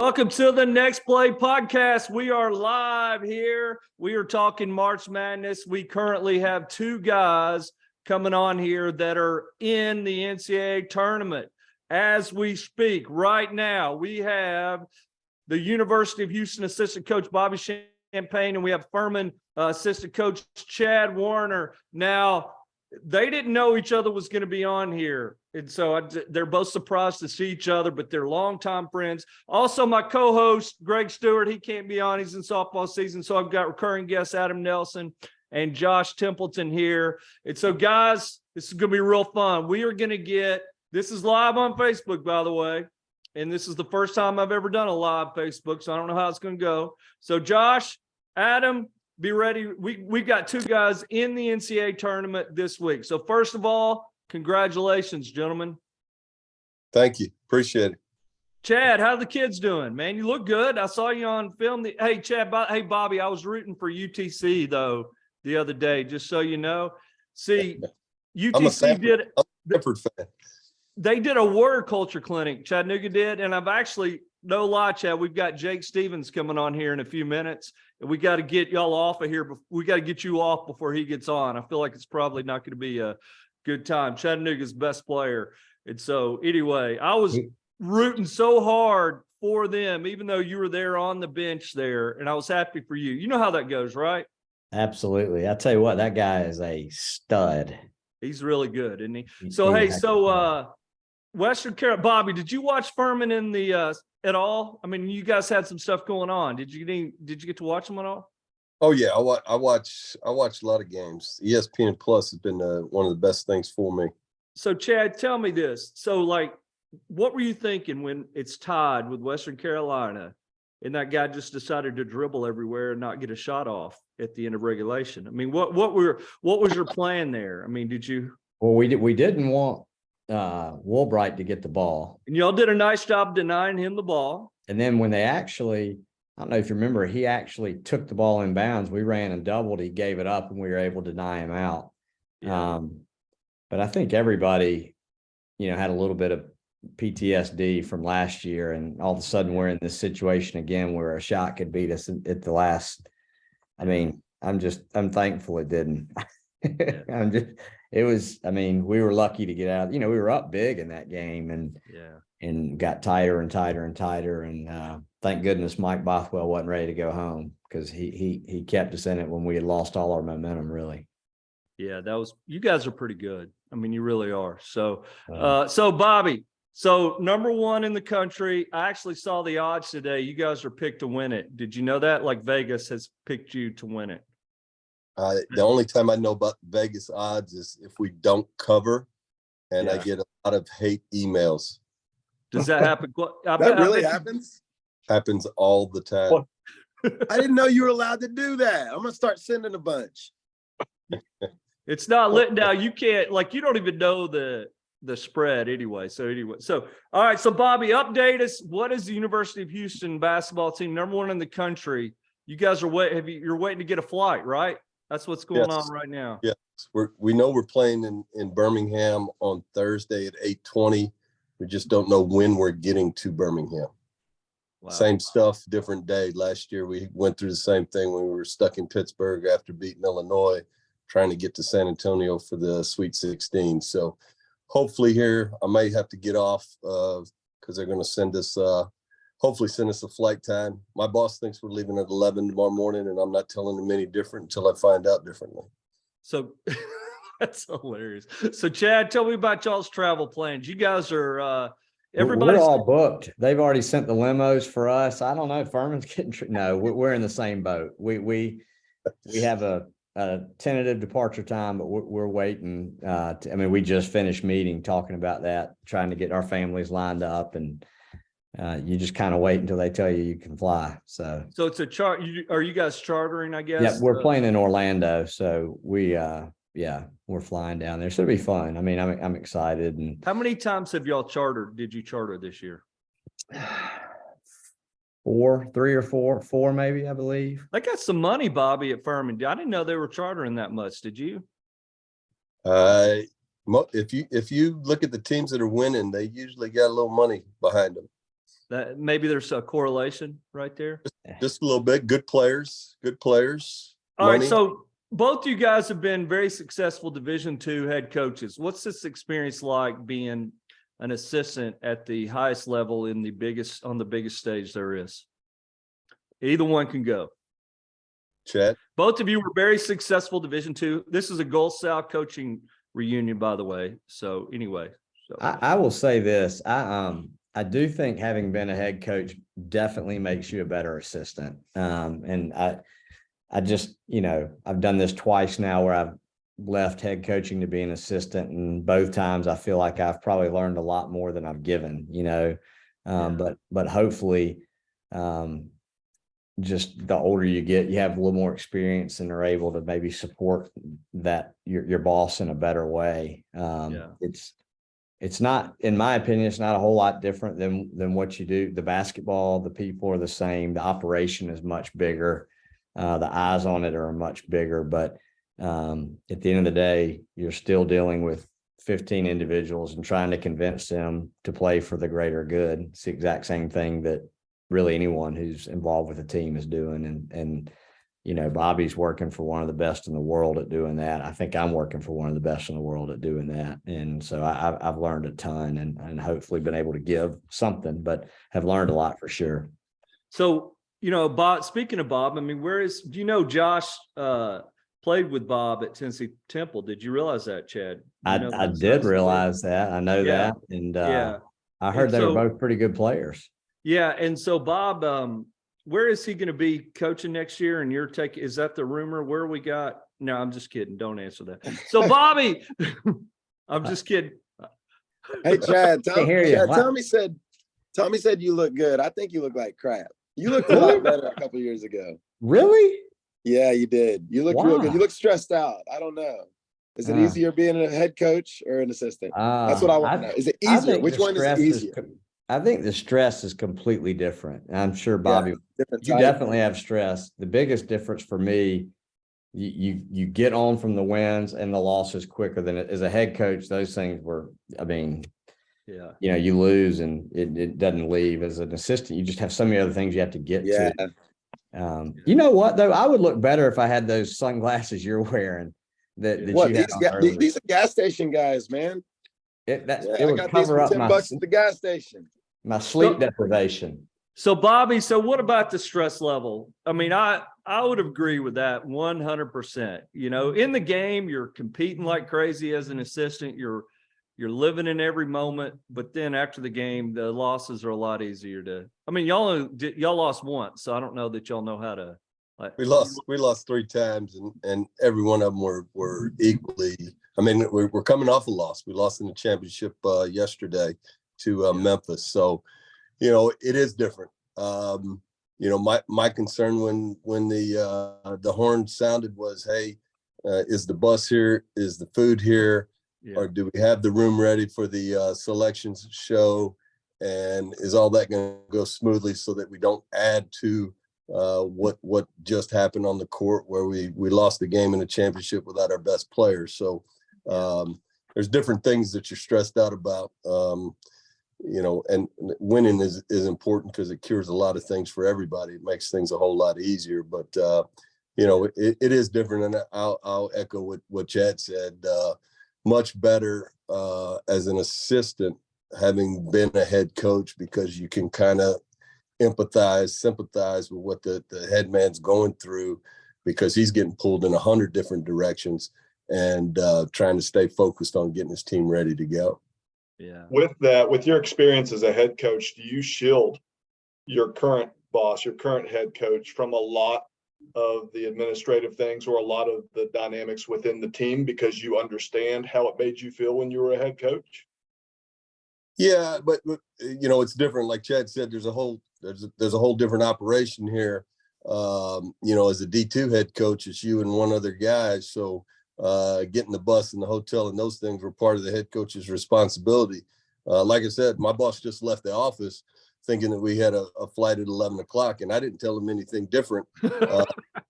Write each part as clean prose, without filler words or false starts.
Welcome to the Next Play podcast. We are live here. We are talking March Madness. We currently have two guys coming on here that are in the NCAA tournament. As we speak right now, we have the University of Houston assistant coach Bobby Champagne, and we have FURMAN assistant coach Chad Warner. Now, they didn't know each other was going to be on here. And so they're both surprised to see each other, but they're longtime friends. Also, my co-host, Greg Stewart, he can't be on. He's in softball season. So I've got recurring guests, Adam Nelson and Josh Templeton here. And so, guys, this is going to be real fun. We are going to this is live on Facebook, by the way. And this is the first time I've ever done a live Facebook, so I don't know how it's going to go. So, Josh, Adam, be ready. We've got two guys in the NCAA tournament this week. So first of all, congratulations, gentlemen. Thank you. Appreciate it. Chad, how the kids doing, man? You look good. I saw you on film. Hey, Chad, hey, Bobby, I was rooting for UTC, though, the other day, just so you know. See, UTC they did a warrior culture clinic, Chattanooga did, and I've actually, no lie, Chad, we've got Jake Stevens coming on here in a few minutes. And we got to get y'all off of here. We got to get you off before he gets on. I feel like it's probably not going to be a good time. Chattanooga's best player. And so anyway, I was rooting so hard for them, even though you were there on the bench there, and I was happy for you. You know how that goes, right? Absolutely. I tell you what, that guy is a stud. He's really good, isn't he? So, hey, so Western Carolina, Bobby, did you watch FURMAN in the at all? I mean, you guys had some stuff going on. Did you get to watch them at all? Oh yeah, I watch a lot of games. ESPN Plus has been one of the best things for me. So Chad, tell me this. So like, what were you thinking when it's tied with Western Carolina and that guy just decided to dribble everywhere and not get a shot off at the end of regulation? I mean, what was your plan there? I mean, did you? Well, we didn't want Woolbright to get the ball. And y'all did a nice job denying him the ball. And then when they actually, I don't know if you remember, he actually took the ball in bounds. We ran and doubled. He gave it up and we were able to deny him out. Yeah. But I think everybody, had a little bit of PTSD from last year, and all of a sudden we're in this situation again where a shot could beat us at the last. I mean, I'm thankful it didn't. We were lucky to get out. We were up big in that game and got tighter and tighter and tighter. And thank goodness Mike Bothwell wasn't ready to go home, because he kept us in it when we had lost all our momentum, really. Yeah, you guys are pretty good. I mean, you really are. So, so Bobby, so number one in the country, I actually saw the odds today. You guys are picked to win it. Did you know that? Like Vegas has picked you to win it. The only time I know about Vegas odds is if we don't cover, and I get a lot of hate emails. Does that happen? That really happens? Happens all the time. I didn't know you were allowed to do that. I'm going to start sending a bunch. It's not lit now. You can't, you don't even know the spread anyway. So all right. So Bobby, update us. What is the University of Houston basketball team, number one in the country? You guys are you're waiting to get a flight, right? That's what's going on right now. Yes, we know we're playing in Birmingham on Thursday at 8:20. We just don't know when we're getting to Birmingham. Wow. Same stuff, different day. Last year we went through the same thing when we were stuck in Pittsburgh after beating Illinois, trying to get to San Antonio for the Sweet 16. So hopefully here I may have to get off because they're going to send us hopefully send us a flight time. My boss thinks we're leaving at 11 tomorrow morning, and I'm not telling him any different until I find out differently. So that's hilarious. So Chad, tell me about y'all's travel plans. You guys are everybody's we're all booked. They've already sent the limos for us. I don't know if FURMAN's getting no, we're in the same boat. We have a tentative departure time, but we're waiting. We just finished meeting, talking about that, trying to get our families lined up, and you just kind of wait until they tell you can fly. So it's a chart. Are you guys chartering, I guess? Yeah, we're playing in Orlando. So we're flying down there. So it'll be fun. I mean, I'm excited. And how many times have y'all did you charter this year? Three or four, maybe, I believe. I got some money, Bobby, at FURMAN. I didn't know they were chartering that much. Did you? If you look at the teams that are winning, they usually got a little money behind them. That maybe there's a correlation right there. Just a little bit. Good players. All right. Money. So both you guys have been very successful Division II head coaches. What's this experience like being an assistant at the highest level on the biggest stage there is? Either one can go. Chat. Both of you were very successful Division II. This is a Gulf South coaching reunion, by the way. So anyway, I will say this. I do think having been a head coach definitely makes you a better assistant. And I just, I've done this twice now where I've left head coaching to be an assistant, and both times I feel like I've probably learned a lot more than I've given, but hopefully, just the older you get, you have a little more experience and are able to maybe support that your boss in a better way. It's not, in my opinion, it's not a whole lot different than what you do. The basketball, the people are the same. The operation is much bigger. The eyes on it are much bigger, but at the end of the day, you're still dealing with 15 individuals and trying to convince them to play for the greater good. It's the exact same thing that really anyone who's involved with a team is doing. And Bobby's working for one of the best in the world at doing that. I think I'm working for one of the best in the world at doing that. And so I've learned a ton and hopefully been able to give something, but have learned a lot for sure. So, Bob, speaking of Bob, I mean, Josh played with Bob at Tennessee Temple. Did you realize that, Chad? I did realize that. I know that. And I heard they were both pretty good players. Yeah. And so Bob, where is he going to be coaching next year? And is that the rumor? Where we got? No, I'm just kidding. Don't answer that. So Bobby, I'm just kidding. Hey, Chad, Tommy said you look good. I think you look like crap. You looked a lot better a couple years ago. Really? Yeah, you did. You look real good. You look stressed out. I don't know. Is it easier being a head coach or an assistant? That's what I want to know. Is it easier? Which one is easier? I think the stress is completely different. I'm sure, Bobby, you definitely have stress. The biggest difference for me, you get on from the wins and the losses quicker than as a head coach. Those things were, you lose and it doesn't leave. As an assistant, you just have so many other things you have to get to. You know what, though? I would look better if I had those sunglasses you're wearing. These are gas station guys, man. It would cover up $10 at the gas station. My sleep deprivation. So Bobby, what about the stress level? I mean, I would agree with that 100%. In the game, you're competing like crazy as an assistant. You're living in every moment, but then after the game, the losses are a lot easier y'all lost once, so I don't know that y'all know how to. We lost 3 times, and every one of them were equally. I mean, we're coming off a loss. We lost in the championship yesterday to Memphis. So, it is different. My concern when the horn sounded was, hey, is the bus here? Is the food here? Yeah. Or do we have the room ready for the selections show? And is all that going to go smoothly so that we don't add to what just happened on the court where we lost the game in the championship without our best players? So there's different things that you're stressed out about. And winning is important because it cures a lot of things for everybody. It makes things a whole lot easier, but it is different. And I'll echo what Chad said. Much better as an assistant, having been a head coach, because you can kind of sympathize with what the head man's going through, because he's getting pulled in 100 different directions and trying to stay focused on getting his team ready to go. Yeah. With your experience as a head coach, do you shield your current boss, your current head coach, from a lot of the administrative things or a lot of the dynamics within the team because you understand how it made you feel when you were a head coach? Yeah, but it's different. Like Chad said, there's a whole different operation here. As a D2 head coach, it's you and one other guy. So getting the bus and the hotel and those things were part of the head coach's responsibility. Like I said, my boss just left the office thinking that we had a flight at 11 o'clock, and I didn't tell him anything different, so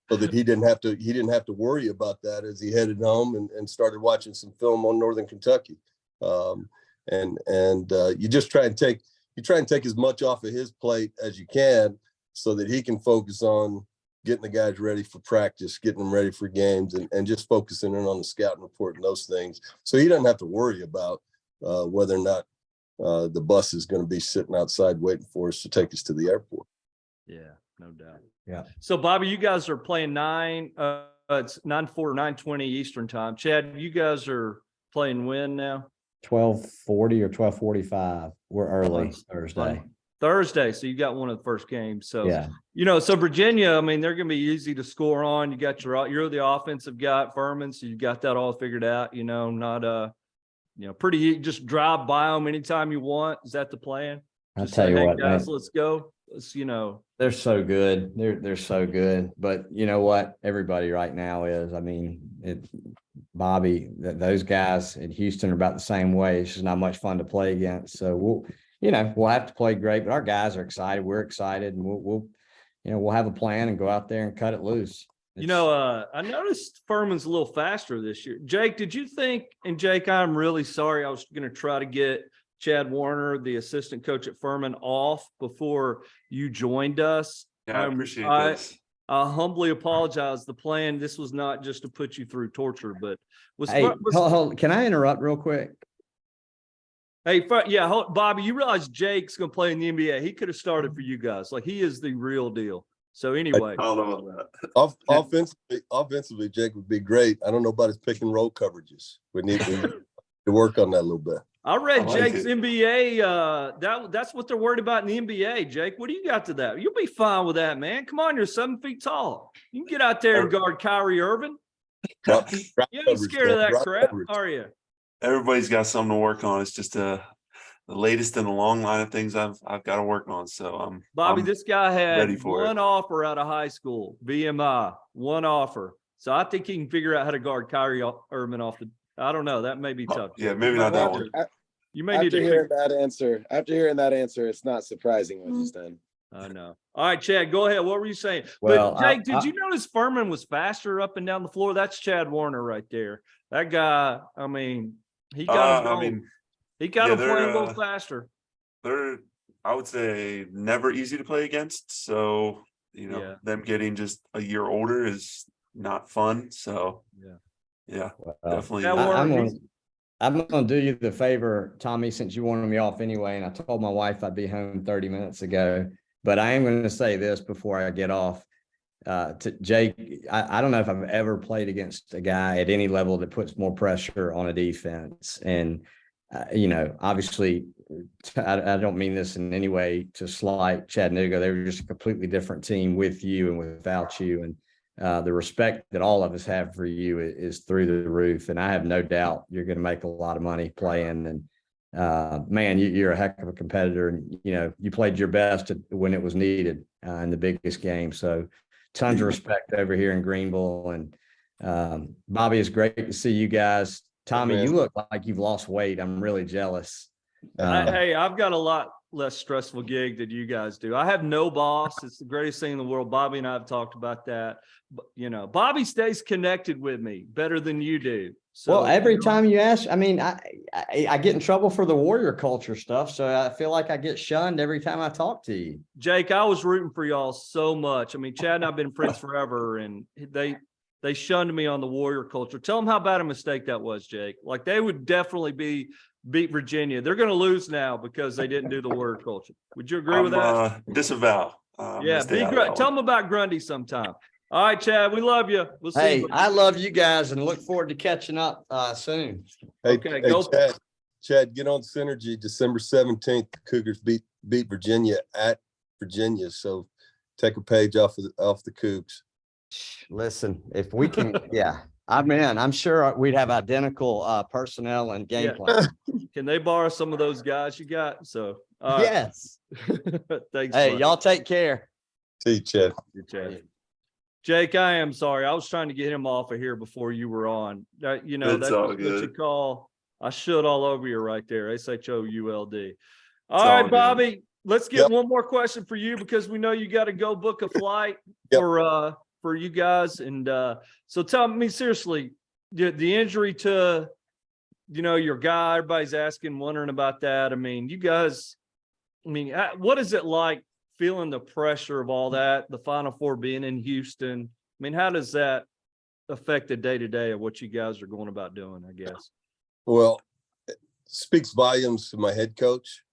that he didn't have to worry about that as he headed home and started watching some film on Northern Kentucky. And you just try and take you try and take as much off of his plate as you can so that he can focus on getting the guys ready for practice, getting them ready for games, and just focusing in on the scouting report and those things. So he doesn't have to worry about whether or not the bus is going to be sitting outside waiting for us to take us to the airport. Yeah, no doubt. Yeah. So Bobby, you guys are playing it's 9:04, 9:20 Eastern time. Chad, you guys are playing when now? 12:40 or 12:45. We're early On Thursday. Thursday. So you got one of the first games. So, Yeah. so Virginia, I mean, they're going to be easy to score on. You got you're the offensive guy at FURMAN. So you got that all figured out, not, pretty, just drive by them anytime you want. Is that the plan? I'll Just tell say, you "Hey, what, guys, man, let's go." Let's, they're so good. They're so good. But you know what? Everybody right now is. I mean, Bobby, those guys in Houston are about the same way. It's just not much fun to play against. So we'll have to play great, but our guys are excited. We're excited, and we'll have a plan and go out there and cut it loose. I noticed FURMAN's a little faster this year. Jake, did you think, and Jake, I'm really sorry. I was going to try to get Chad Warner, the assistant coach at FURMAN, off before you joined us. Yeah, I appreciate this. I humbly apologize. The plan, this was not just to put you through torture, but hold, can I interrupt real quick? Hey, Bobby, you realize Jake's going to play in the NBA. He could have started for you guys. Like, he is the real deal. So anyway, I don't know about that. Offensively, Jake would be great. I don't know about his pick and roll coverages. We need to work on that a little bit. I read Jake's NBA. That's what they're worried about in the NBA. Jake, what do you got to that? You'll be fine with that, man. Come on, you're 7 feet tall. You can get out there and guard Kyrie Irving. You ain't scared of that crap, are you? Everybody's got something to work on. It's just the latest in the long line of ththings I've got to work on. So Bobby, this guy had one offer out of high school, BMI, one offer. So I think he can figure out how to guard Kyrie Irving off the. I don't know. That may be tough. Yeah, maybe not that one. You may need to hear that answer. After hearing that answer, it's not surprising what he's done. I know. All right, Chad, go ahead. What were you saying? Well, but Jake, did you notice FURMAN was faster up and down the floor? That's Chad Warner right there. That guy, I mean, he got him playing a little faster. They're, I would say, never easy to play against. So, them getting just a year older is not fun. So, yeah, definitely. I'm going to do you the favor, Tommy, since you wanted me off anyway. And I told my wife I'd be home 30 minutes ago. But I am going to say this before I get off. To Jake, I don't know if I've ever played against a guy at any level that puts more pressure on a defense. And, obviously, I don't mean this in any way to slight Chattanooga. They were just a completely different team with you and without you. And the respect that all of us have for you is through the roof. And I have no doubt you're going to make a lot of money playing. And man, you're a heck of a competitor. And, you played your best when it was needed in the biggest game. So tons of respect over here in Greenville. And Bobby, it's great to see you guys. Tommy, you look like you've lost weight. I'm really jealous. Hey, I've got a lot less stressful gig than you guys do. I have no boss. It's the greatest thing in the world. Bobby and I have talked about that. But, Bobby stays connected with me better than you do. So, well, every time you ask, I mean, I get in trouble for the warrior culture stuff. So I feel like I get shunned every time I talk to you. Jake, I was rooting for y'all so much. I mean, Chad and I've been friends forever, and they shunned me on the warrior culture. Tell them how bad a mistake that was, Jake. Like, they would definitely beat Virginia. They're going to lose now because they didn't do the warrior culture. Would you agree with that? Disavow. Tell them about Grundy sometime. All right, Chad, we love you. We'll see you. I love you guys and look forward to catching up soon. Chad, get on Synergy December 17th. The Cougars beat Virginia at Virginia. So take a page off the Cougs. Listen, if we can, I'm sure we'd have identical personnel and game plan. Can they borrow some of those guys you got? So yes. Thanks. Hey, y'all take care. See you, Chad. Jake, I am sorry. I was trying to get him off of here before you were on. That's what you call. I should all over you right there. SHOULD. All right, Bobby. Let's get one more question for you because we know you got to go book a flight for you guys. And so tell me seriously, the injury to, your guy, everybody's wondering about that. I mean, you guys, I mean, what is it like feeling the pressure of all that, the Final Four being in Houston? I mean, how does that affect the day-to-day of what you guys are going about doing, I guess? Well, it speaks volumes to my head coach.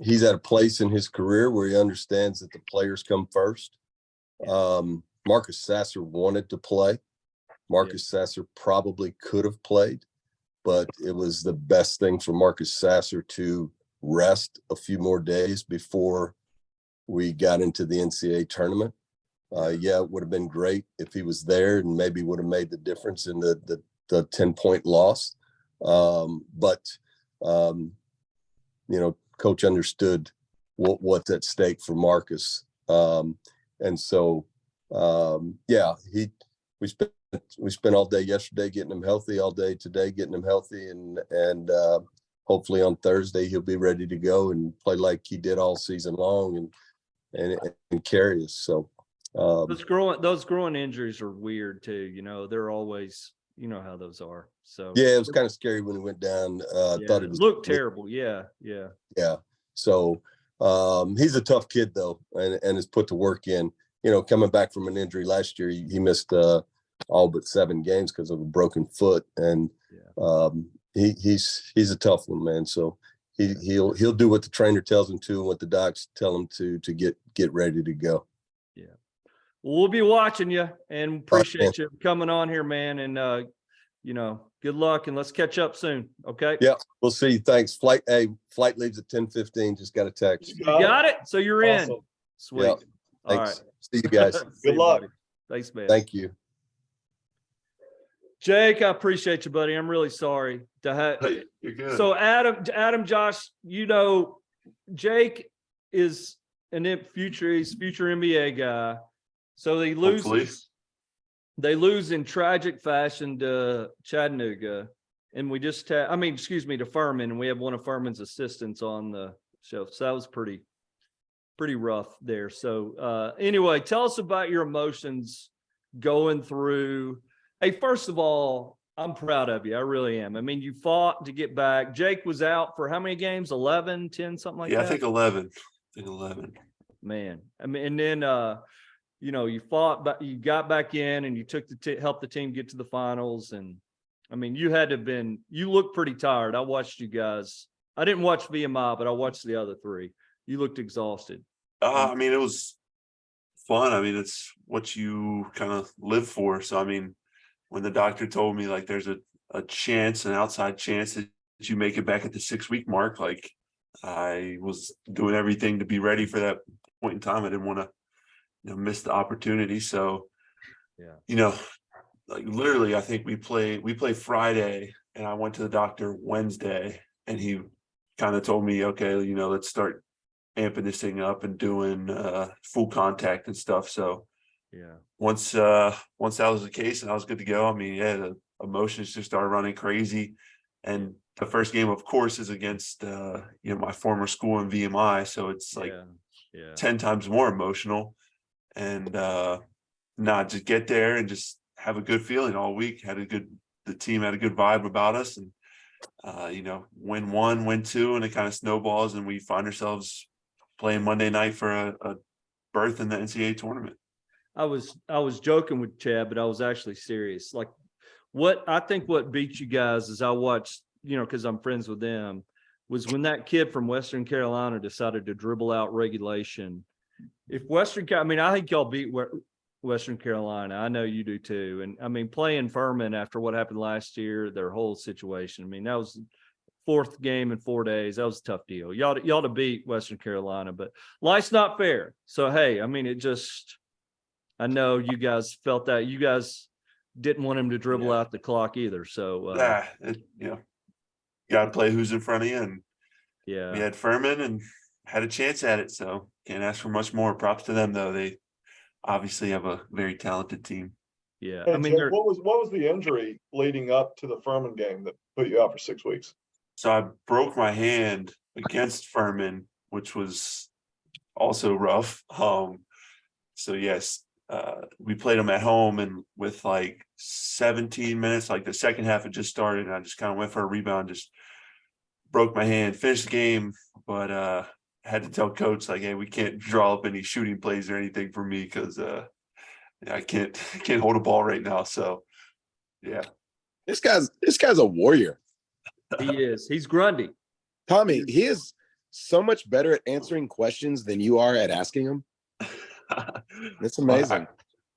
He's at a place in his career where he understands that the players come first. Marcus Sasser wanted to play. Marcus Sasser probably could have played, but it was the best thing for Marcus Sasser to rest a few more days before we got into the NCAA tournament. It would have been great if he was there and maybe would have made the difference in the 10-point loss. Coach understood what's at stake for Marcus. We spent all day yesterday getting him healthy, all day today getting him healthy, and hopefully on Thursday he'll be ready to go and play like he did all season long and carry us. So those growing injuries are weird too. They're always, how those are. So it was kind of scary when he went down. Thought it looked terrible. Yeah. So he's a tough kid though, and has put the work in. Coming back from an injury last year, he missed all but 7 games because of a broken foot, and he's a tough one, man. So he'll do what the trainer tells him to and what the docs tell him to get ready to go. Yeah. Well, we'll be watching you and appreciate you coming on here, man. And good luck, and let's catch up soon. Okay. Yeah, we'll see you. Thanks. Flight leaves at 10:15. Just got a text. You got it. So you're in. Sweet. Yeah. All Thanks. right. See you guys. Good luck. Buddy. Thanks, man. Thank you. Jake, I appreciate you, buddy. I'm really sorry to have. Hey, you're good. So Adam, Josh, Jake is he's future NBA guy. So they lose in tragic fashion to Chattanooga, and we just to Furman, and we have one of Furman's assistants on the show. So that was pretty rough there. So anyway, tell us about your emotions going through. Hey, first of all, I'm proud of you. I really am. I mean, you fought to get back. Jake was out for how many games? 11, 10, something like that? I think 11. Man. I mean, and then, you fought, but you got back in and you took helped the team get to the finals. And I mean, you looked pretty tired. I watched you guys. I didn't watch VMI, but I watched the other 3. You looked exhausted. I mean, it was fun. I mean, it's what you kind of live for. So, I mean, when the doctor told me like there's an outside chance that you make it back at the 6-week mark, like I was doing everything to be ready for that point in time. I didn't want to miss the opportunity. So, like literally, I think we play Friday, and I went to the doctor Wednesday, and he kind of told me, okay, let's start amping this thing up and doing full contact and stuff. So once that was the case and I was good to go, I mean, the emotions just started running crazy. And the first game, of course, is against my former school in VMI, so it's like 10 times more emotional. And just get there and just have a good feeling all week. The team had a good vibe about us, and win 1, win 2, and it kind of snowballs, and we find ourselves playing Monday night for a berth in the NCAA tournament. I was joking with Chad, but I was actually serious. Like what beat you guys is I watched, because I'm friends with them, was when that kid from Western Carolina decided to dribble out regulation. If I think y'all beat Western Carolina. I know you do too. And I mean, playing Furman after what happened last year, their whole situation. I mean, that was 4th game in 4 days. That was a tough deal. Y'all to beat Western Carolina, but life's not fair. So, hey, I mean, I know you guys felt that. You guys didn't want him to dribble out the clock either. So, got to play who's in front of you. And we Yeah. had Furman and had a chance at it. So can't ask for much more. Props to them, though. They obviously have a very talented team. Yeah. Hey, I mean, Jake, what was the injury leading up to the Furman game that put you out for 6 weeks? So I broke my hand against Furman, which was also rough. So yes, we played them at home, and with like 17 minutes, like the second half had just started, and I just kind of went for a rebound, just broke my hand, finished the game, but had to tell coach like, hey, we can't draw up any shooting plays or anything for me because I can't hold a ball right now. So yeah. This guy's a warrior. He is. He's Grundy. Tommy, he is so much better at answering questions than you are at asking them. It's amazing.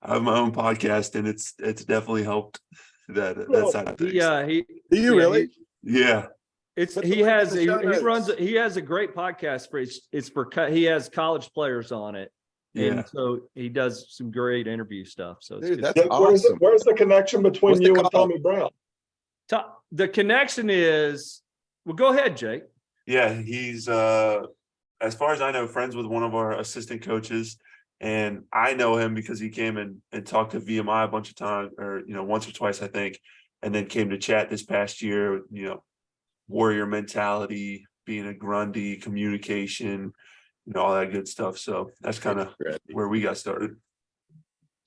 I have my own podcast, and it's definitely helped that side of things. Do you really? Yeah. He has a great podcast for he has college players on it. Yeah. And so he does some great interview stuff. So it's Dude, good. that's awesome. Where's the connection between What's the you and call? Tommy Brown? The connection is, well, go ahead, Jake. Yeah, he's as far as I know, friends with one of our assistant coaches. And I know him because he came and talked to VMI a bunch of times, or once or twice, I think, and then came to chat this past year, warrior mentality, being a Grundy, communication, all that good stuff. So that's kind of where we got started.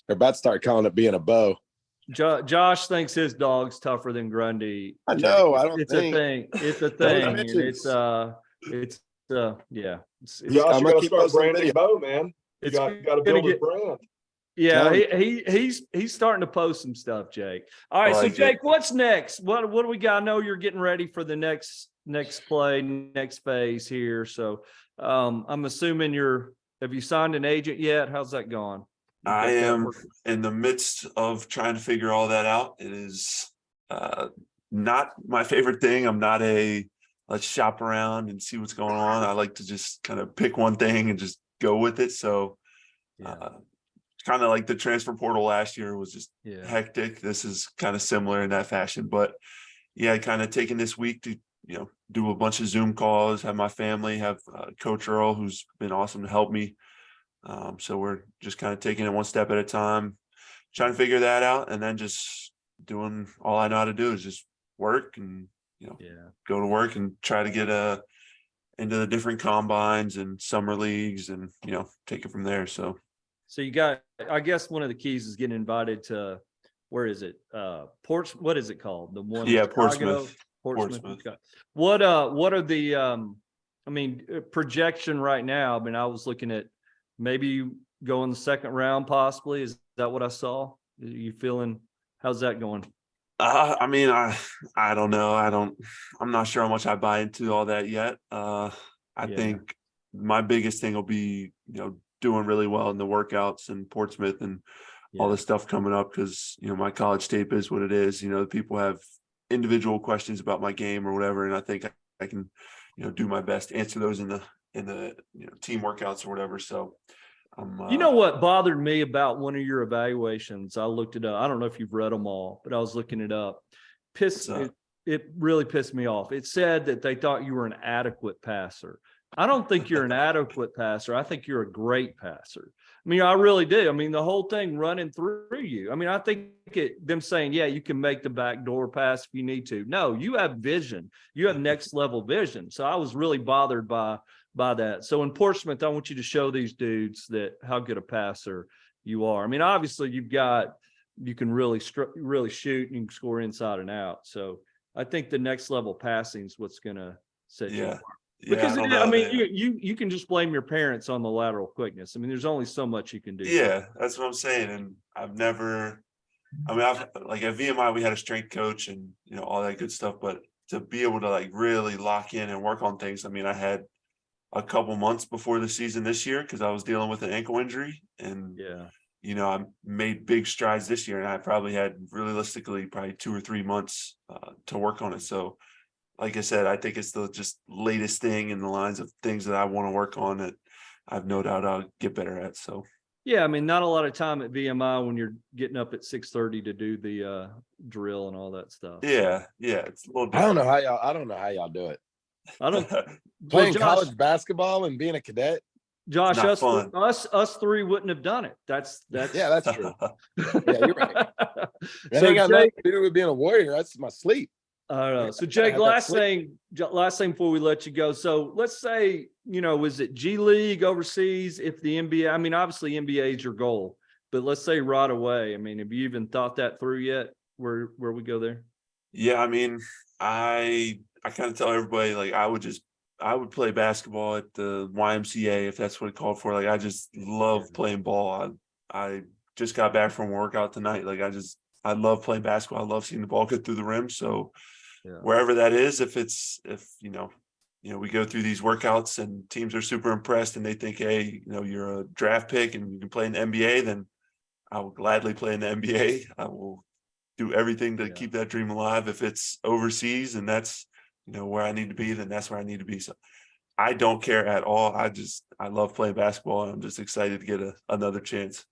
They're about to start calling it being a bow. Josh thinks his dog's tougher than Grundy. I know. I don't It's think. a thing. It's a thing. And it's yeah. Josh, you gotta start branding Bo, man. You got to build a brand. Yeah, he's starting to post some stuff, Jake. All right, so Jake, what's next? What do we got? I know you're getting ready for the next play, next phase here. So I'm assuming have you signed an agent yet? How's that going? I am in the midst of trying to figure all that out. It is not my favorite thing. I'm not let's shop around and see what's going on. I like to just kind of pick one thing and just go with it. So kind of like the transfer portal last year was just hectic. This is kind of similar in that fashion, but yeah, kind of taking this week to, do a bunch of Zoom calls, have my family, have Coach Earl, who's been awesome to help me. So we're just kind of taking it one step at a time, trying to figure that out, and then just doing all I know how to do is just work and, go to work and try to get into the different combines and summer leagues and, take it from there. So I guess one of the keys is getting invited to, where is it? What is it called? The one? Yeah, Portsmouth. What are the, projection right now? I mean, I was looking at maybe go in the second round, possibly. Is that what I saw? Are you feeling, how's that going? I don't know. I'm not sure how much I buy into all that yet. I think my biggest thing will be, doing really well in the workouts in Portsmouth and all this stuff coming up. Cause my college tape is what it is. People have individual questions about my game or whatever. And I think I can, do my best to answer those in the team workouts or whatever. So what bothered me about one of your evaluations? I looked it up. I don't know if you've read them all, but I was looking it up. It really pissed me off. It said that they thought you were an adequate passer. I don't think you're an adequate passer. I think you're a great passer. I really do. The whole thing running through you. I think them saying, yeah, you can make the backdoor pass if you need to. No, you have vision. You have next level vision. So I was really bothered by that. So in Portsmouth, I want you to show these dudes how good a passer you are. Obviously you can really shoot and you can score inside and out. So I think the next level passing is what's going to set you apart. Because you can just blame your parents on the lateral quickness. There's only so much you can do. Yeah, that's what I'm saying. And I've like at VMI, we had a strength coach and, all that good stuff, but to be able to like really lock in and work on things. I had a couple months before the season this year because I was dealing with an ankle injury and, I made big strides this year and I probably had realistically probably 2 or 3 months to work on it. So like I said, I think it's the just latest thing in the lines of things that I want to work on that I've no doubt I'll get better at. So, yeah, not a lot of time at VMI when you're getting up at 6:30 to do the drill and all that stuff. Yeah. It's a little different. I don't know how y'all do it. I don't playing college basketball and being a cadet. Josh, us three wouldn't have done it. That's true. Yeah, you're right. That ain't got nothing to do with being a warrior. That's my sleep. I don't know. So Jake, last thing before we let you go. So let's say, is it G League overseas? If the NBA, obviously NBA is your goal, but let's say right away. Have you even thought that through yet? Where we go there? Yeah, I kind of tell everybody, like, I would play basketball at the YMCA if that's what it called for. Like, I just love playing ball. I just got back from a workout tonight. Like, I love playing basketball. I love seeing the ball get through the rim. So wherever that is, if we go through these workouts and teams are super impressed and they think, hey, you're a draft pick and you can play in the NBA, then I will gladly play in the NBA. I will do everything to keep that dream alive. If it's overseas and that's, where I need to be, then that's where I need to be. So I don't care at all. I love playing basketball, and I'm just excited to get another chance.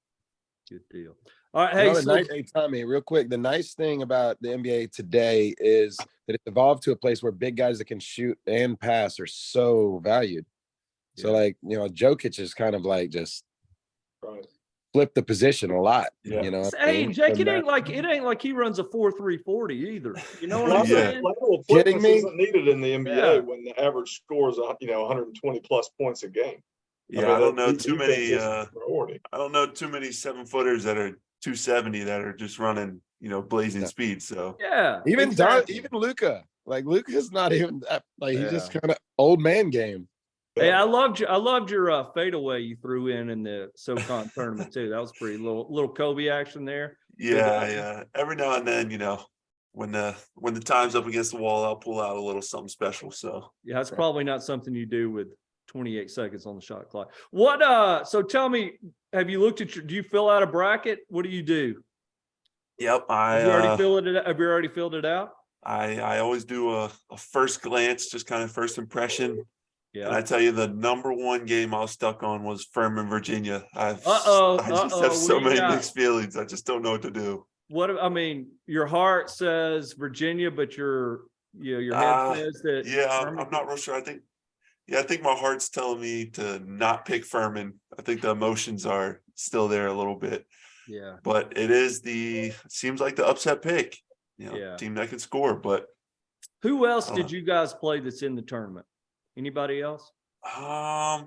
Good deal. All right. Hey, hey, Tommy, real quick. The nice thing about the NBA today is that it's evolved to a place where big guys that can shoot and pass are so valued. So Jokic is kind of like just flip the position a lot. Hey, Jake, it ain't like he runs a 4.340 either. You know what I'm saying? Lateral quickness isn't needed in the NBA when the average score is 120 plus points a game. Yeah, I don't know too many. I don't know too many 7-footers that are 270 that are just running, blazing speed. So even Luka, like Luka's not even that. Like he's just kind of old man game. Hey, I loved your fadeaway you threw in the SoCon tournament too. That was pretty little Kobe action there. Yeah. Every now and then, when the time's up against the wall, I'll pull out a little something special. So that's probably not something you do with 28 seconds on the shot clock. So tell me, have you looked at do you fill out a bracket? What do you do? Yep. Have you already filled it out? I always do a first glance, just kind of first impression. Yeah. And I tell you, the number one game I was stuck on was Furman, Virginia. I just have so many mixed feelings. I just don't know what to do. Your heart says Virginia, but your head says that. Yeah, I'm not real sure. I think my heart's telling me to not pick Furman. I think the emotions are still there a little bit. Yeah. But seems like the upset pick, team that can score. But who else did you guys play that's in the tournament? Anybody else?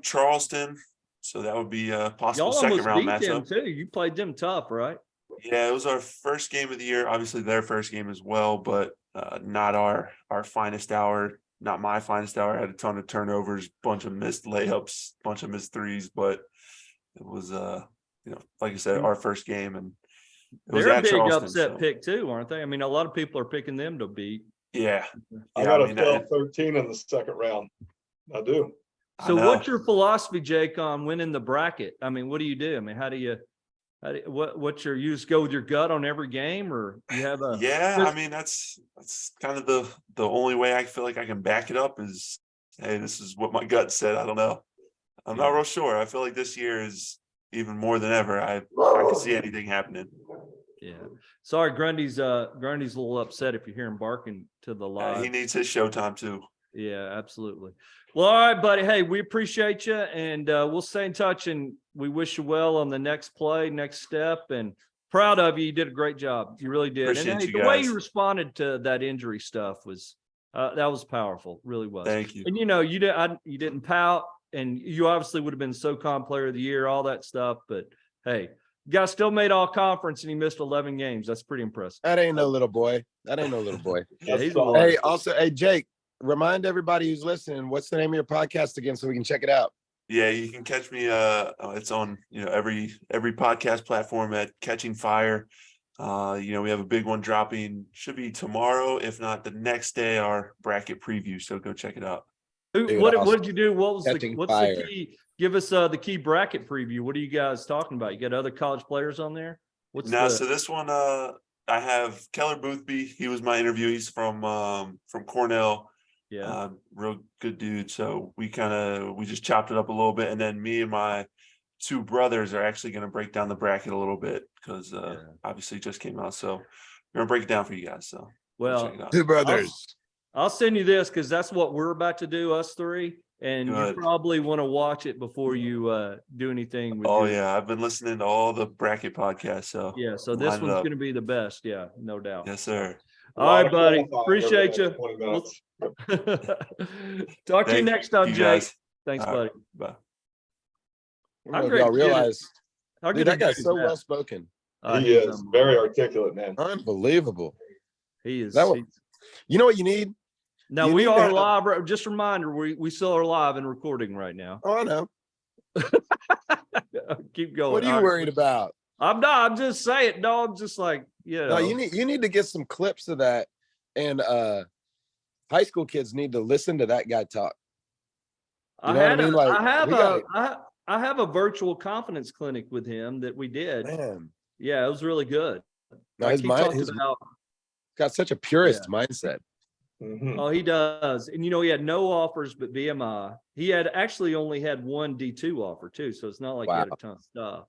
Charleston. So that would be a possible Y'all second round matchup. Them too. You played them tough, right? Yeah, it was our first game of the year. Obviously their first game as well, but not our finest hour. Not my finest hour. I had a ton of turnovers, bunch of missed layups, bunch of missed threes, but it was like I said, our first game, and they're a big upset pick too, aren't they? I mean, a lot of people are picking them to beat. Yeah. I got a 12-13 in the second round. I do. So what's your philosophy, Jake, on winning the bracket? I mean, what do you do? I mean, what's you just go with your gut on every game, or you have a I mean, that's kind of the only way I feel like I can back it up is, hey, this is what my gut said. I don't know. I'm not real sure. I feel like this year is even more than ever. I can see anything happening. Yeah. Sorry, Grundy's a little upset if you hear him barking to the live. He needs his showtime too. Yeah, absolutely. Well, all right, buddy. Hey, we appreciate you, and we'll stay in touch, and we wish you well on the next play, next step, and proud of you. You did a great job. You really did. Appreciate and the way you responded to that injury stuff was that was powerful. Really was. Thank you. And you didn't pout, and you obviously would have been SoCon Player of the Year, all that stuff. But hey, you guys still made all conference, and he missed 11 games. That's pretty impressive. That ain't no little boy. Yeah, hey, Jake. Remind everybody who's listening, what's the name of your podcast again so we can check it out? Yeah, you can catch me. It's on every podcast platform at Catching Fire. We have a big one dropping, should be tomorrow, if not the next day, our bracket preview. So go check it out. What did you do? What's the key? Give us the key bracket preview. What are you guys talking about? You got other college players on there? So this one I have Keller Boothby. He was my interview. He's from Cornell. Yeah. Real good dude. So we just chopped it up a little bit, and then me and my two brothers are actually going to break down the bracket a little bit because obviously it just came out. So we're going to break it down for you guys. So two brothers. I'll send you this because that's what we're about to do, us three. And you probably want to watch it before you do anything with I've been listening to all the bracket podcasts. So so this one's going to be the best. Yeah, no doubt. Yes, sir. All right, buddy. Appreciate you. Talk to you next time, Jake. Guys. Thanks, buddy. Bye. Y'all realize, dude, that guy's so well spoken. He is very articulate, man. Unbelievable. He is. You know what you need? Now You we need to are have- live. Just a reminder, we still are live and recording right now. Oh, I know. Keep going. What are you All right. worried about? I'm not. I'm just saying. No, I'm just like, No, you need to get some clips of that, and high school kids need to listen to that guy talk. You know what I mean? Like, I have a virtual confidence clinic with him that we did. Man, Yeah, it was really good. no, Like his he mind, talked about. got such a purist mindset. Mhm. Oh, he does. And he had no offers but VMI. He had actually only had one D2 offer too. So it's not like he had a ton of stuff.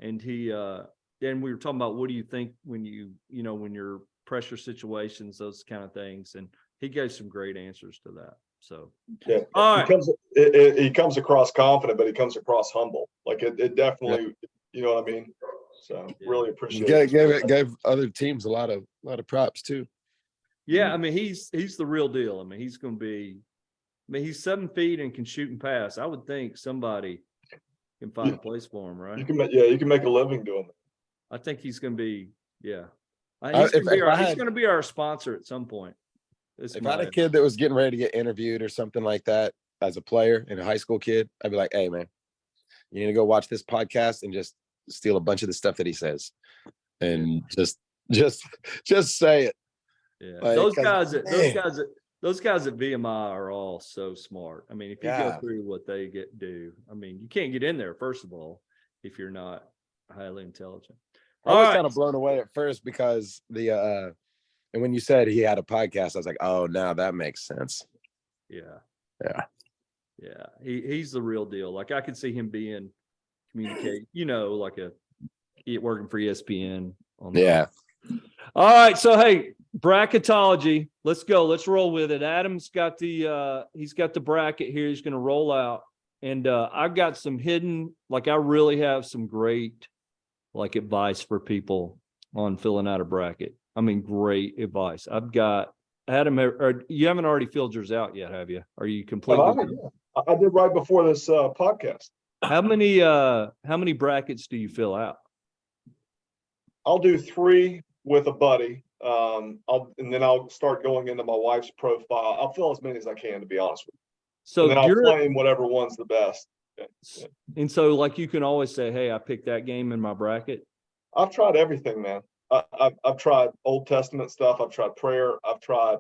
And then we were talking about what do you think when when you're pressure situations, those kind of things. And he gave some great answers to that. So Yeah, all right. he comes across confident, but he comes across humble. Like it definitely, you know what I mean? So really appreciate it. Gave other teams a lot of props too. Yeah, I mean, he's the real deal. I mean, he's going to be. I mean, he's 7 feet and can shoot and pass. I would think somebody can find a place for him, right? You can make a living doing it. I think he's going to be. Yeah, he's going to be our sponsor at some point. If I had a kid that was getting ready to get interviewed or something like that as a player and a high school kid, I'd be like, "Hey, man, you need to go watch this podcast and just steal a bunch of the stuff that he says, and just say it." Yeah, Like, those guys at VMI are all so smart. I mean, if you go through what they do, I mean, you can't get in there, first of all, if you're not highly intelligent. I was kind of blown away at first because and when you said he had a podcast, I was like, oh, now that makes sense. Yeah. He's the real deal. Like I could see him being like working for ESPN on that. All right. So, hey, bracketology. Let's go. Let's roll with it. Adam's got he's got the bracket here. He's going to roll out. And I've got some hidden, like I really have some great advice for people on filling out a bracket. I mean, great advice. I've got Adam, you haven't already filled yours out yet, have you? Are you completely? I did right before this podcast. How many brackets do you fill out? I'll do 3 with a buddy. And then I'll start going into my wife's profile. I'll fill as many as I can, to be honest with you. So and then I'll claim whatever one's the best. Yeah. And so, like, you can always say, "Hey, I picked that game in my bracket." I've tried everything, man. I've tried Old Testament stuff. I've tried prayer. I've tried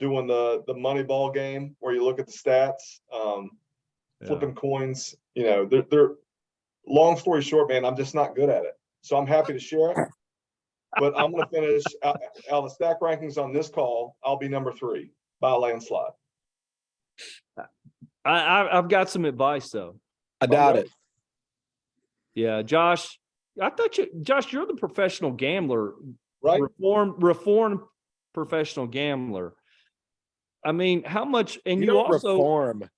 doing the money ball game where you look at the stats, flipping coins. They're long story short, man. I'm just not good at it. So I'm happy to share it. But I'm going to finish out of the stack rankings on this call. I'll be number 3 by a landslide. I've got some advice though. I doubt it. Yeah, Josh. Josh, you're the professional gambler, right? Reformed professional gambler. I mean, how much? And you don't also reform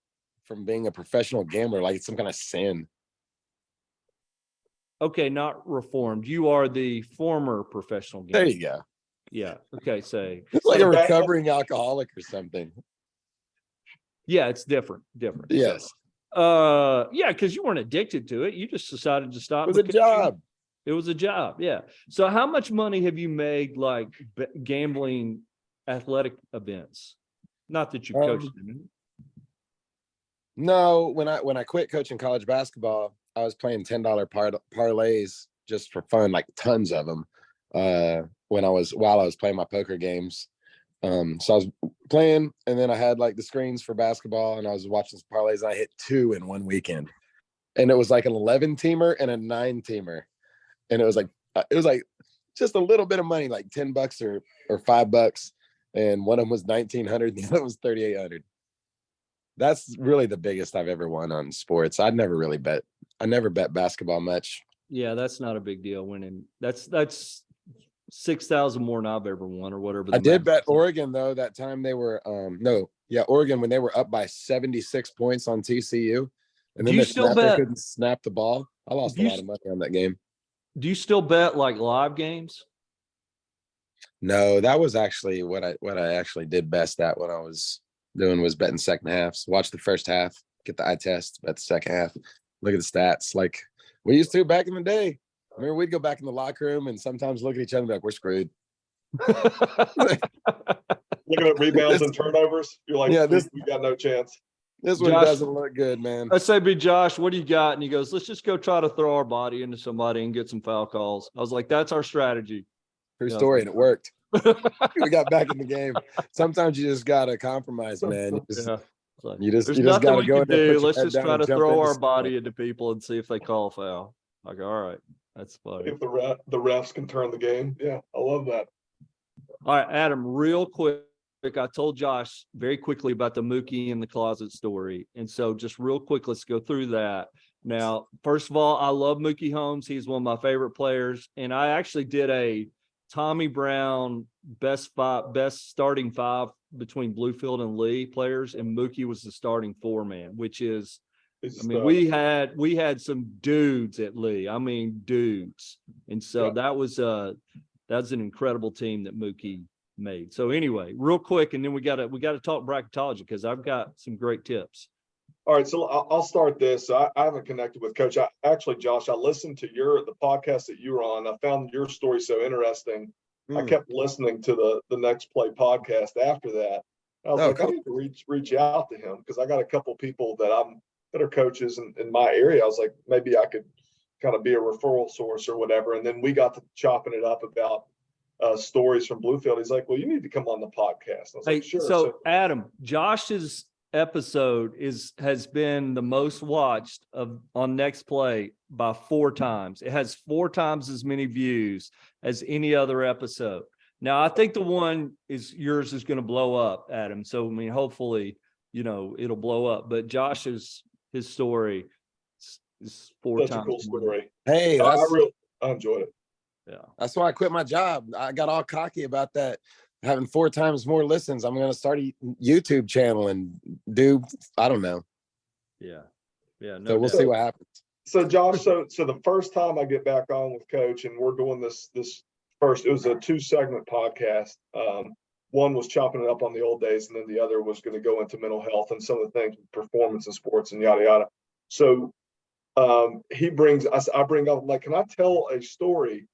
from being a professional gambler like it's some kind of sin. Okay, not reformed. You are the former professional gambler. There you go. Yeah. Okay. Say it's like a recovering alcoholic or something. Yeah, it's different. Yes. Yeah, because you weren't addicted to it. You just decided to stop. It was a job. It was a job. Yeah. So how much money have you made like gambling athletic events? Not that you coached them. No, when I quit coaching college basketball, I was playing $10 parlays just for fun, like tons of them. While I was playing my poker games. So I was playing, and then I had like the screens for basketball, and I was watching some parlays, and I hit 2 in one weekend, and it was like an 11-teamer and a 9-teamer, and it was like just a little bit of money, like $10 or $5, and one of them was $1,900, and the other was $3,800. That's really the biggest I've ever won on sports. I never bet basketball much. Yeah, that's not a big deal winning. That's 6,000 more than I've ever won or whatever. I did bet Oregon though. That time they were Oregon when they were up by 76 points on TCU, and then they couldn't snap the ball. I lost a lot of money on that game. Do you still bet like live games? No, that was actually what I actually did best at when I was doing was betting second halves. Watch the first half, get the eye test, bet the second half, look at the stats like we used to back in the day. I remember we'd go back in the locker room and sometimes look at each other and be like, we're screwed. Looking at rebounds and turnovers, you're like, Yeah, we got no chance. This one Josh- doesn't look good, man. I say, "Be Josh, what do you got?" And he goes, "Let's just go try to throw our body into somebody and get some foul calls." I was like, "That's our strategy." True Yeah, story, I was and it worked. We got back in the game. Sometimes you just gotta compromise, man. Yeah. It's like, You just there's gotta nothing we go can in there, put do. your Let's head just down try and to jump throw into our something. body into people and see if they call a foul. Like, all right, that's funny. If the refs can turn the game. Yeah, I love that. All right, Adam, real quick. I told Josh very quickly about the Mookie in the closet story. And so just real quick, let's go through that. Now, first of all, I love Mookie Holmes. He's one of my favorite players. And I actually did a Tommy Brown best starting five between Bluefield and Lee players. And Mookie was the starting 4-man, which is, I mean, we had some dudes at Lee. I mean, dudes. And so that was an incredible team that Mookie made. So anyway, real quick, and then we gotta talk bracketology because I've got some great tips. All right, so I'll start this. I haven't connected with Coach. Actually, Josh, I listened to the podcast that you were on. I found your story so interesting. I kept listening to the Next Play podcast after that. I was like, cool. I need to reach out to him because I got a couple people that are coaches in my area. I was like, maybe I could kind of be a referral source or whatever. And then we got to chopping it up about stories from Bluefield. He's like, well, you need to come on the podcast. I was like, sure. So Adam, Josh's episode has been the most watched on Next Play by 4 times. It has 4 times as many views as any other episode. Now, I think the one yours is going to blow up, Adam. So I mean, hopefully, it'll blow up. But Josh's his story is 4 Such times. a cool story. Hey, I enjoyed it. Yeah, that's why I quit my job. I got all cocky about that. Having 4 times more listens. I'm going to start a YouTube channel and do, I don't know. Yeah. No, so we'll see what happens. So Josh, so the first time I get back on with Coach and we're doing this first, it was a 2-segment podcast. One was chopping it up on the old days, and then the other was going to go into mental health and some of the things, performance in sports and yada, yada. So I bring up, like, can I tell a story?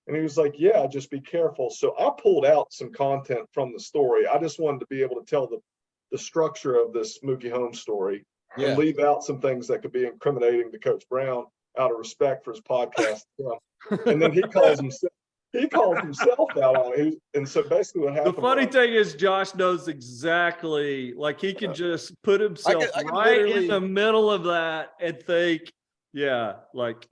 And he was like, yeah, just be careful. So I pulled out some content from the story. I just wanted to be able to tell the structure of this Mookie Holmes story and leave out some things that could be incriminating to Coach Brown out of respect for his podcast. And then he calls himself out on it. And so basically what happened. The funny thing is Josh knows exactly, like he can just put himself right in the middle of that and think, like.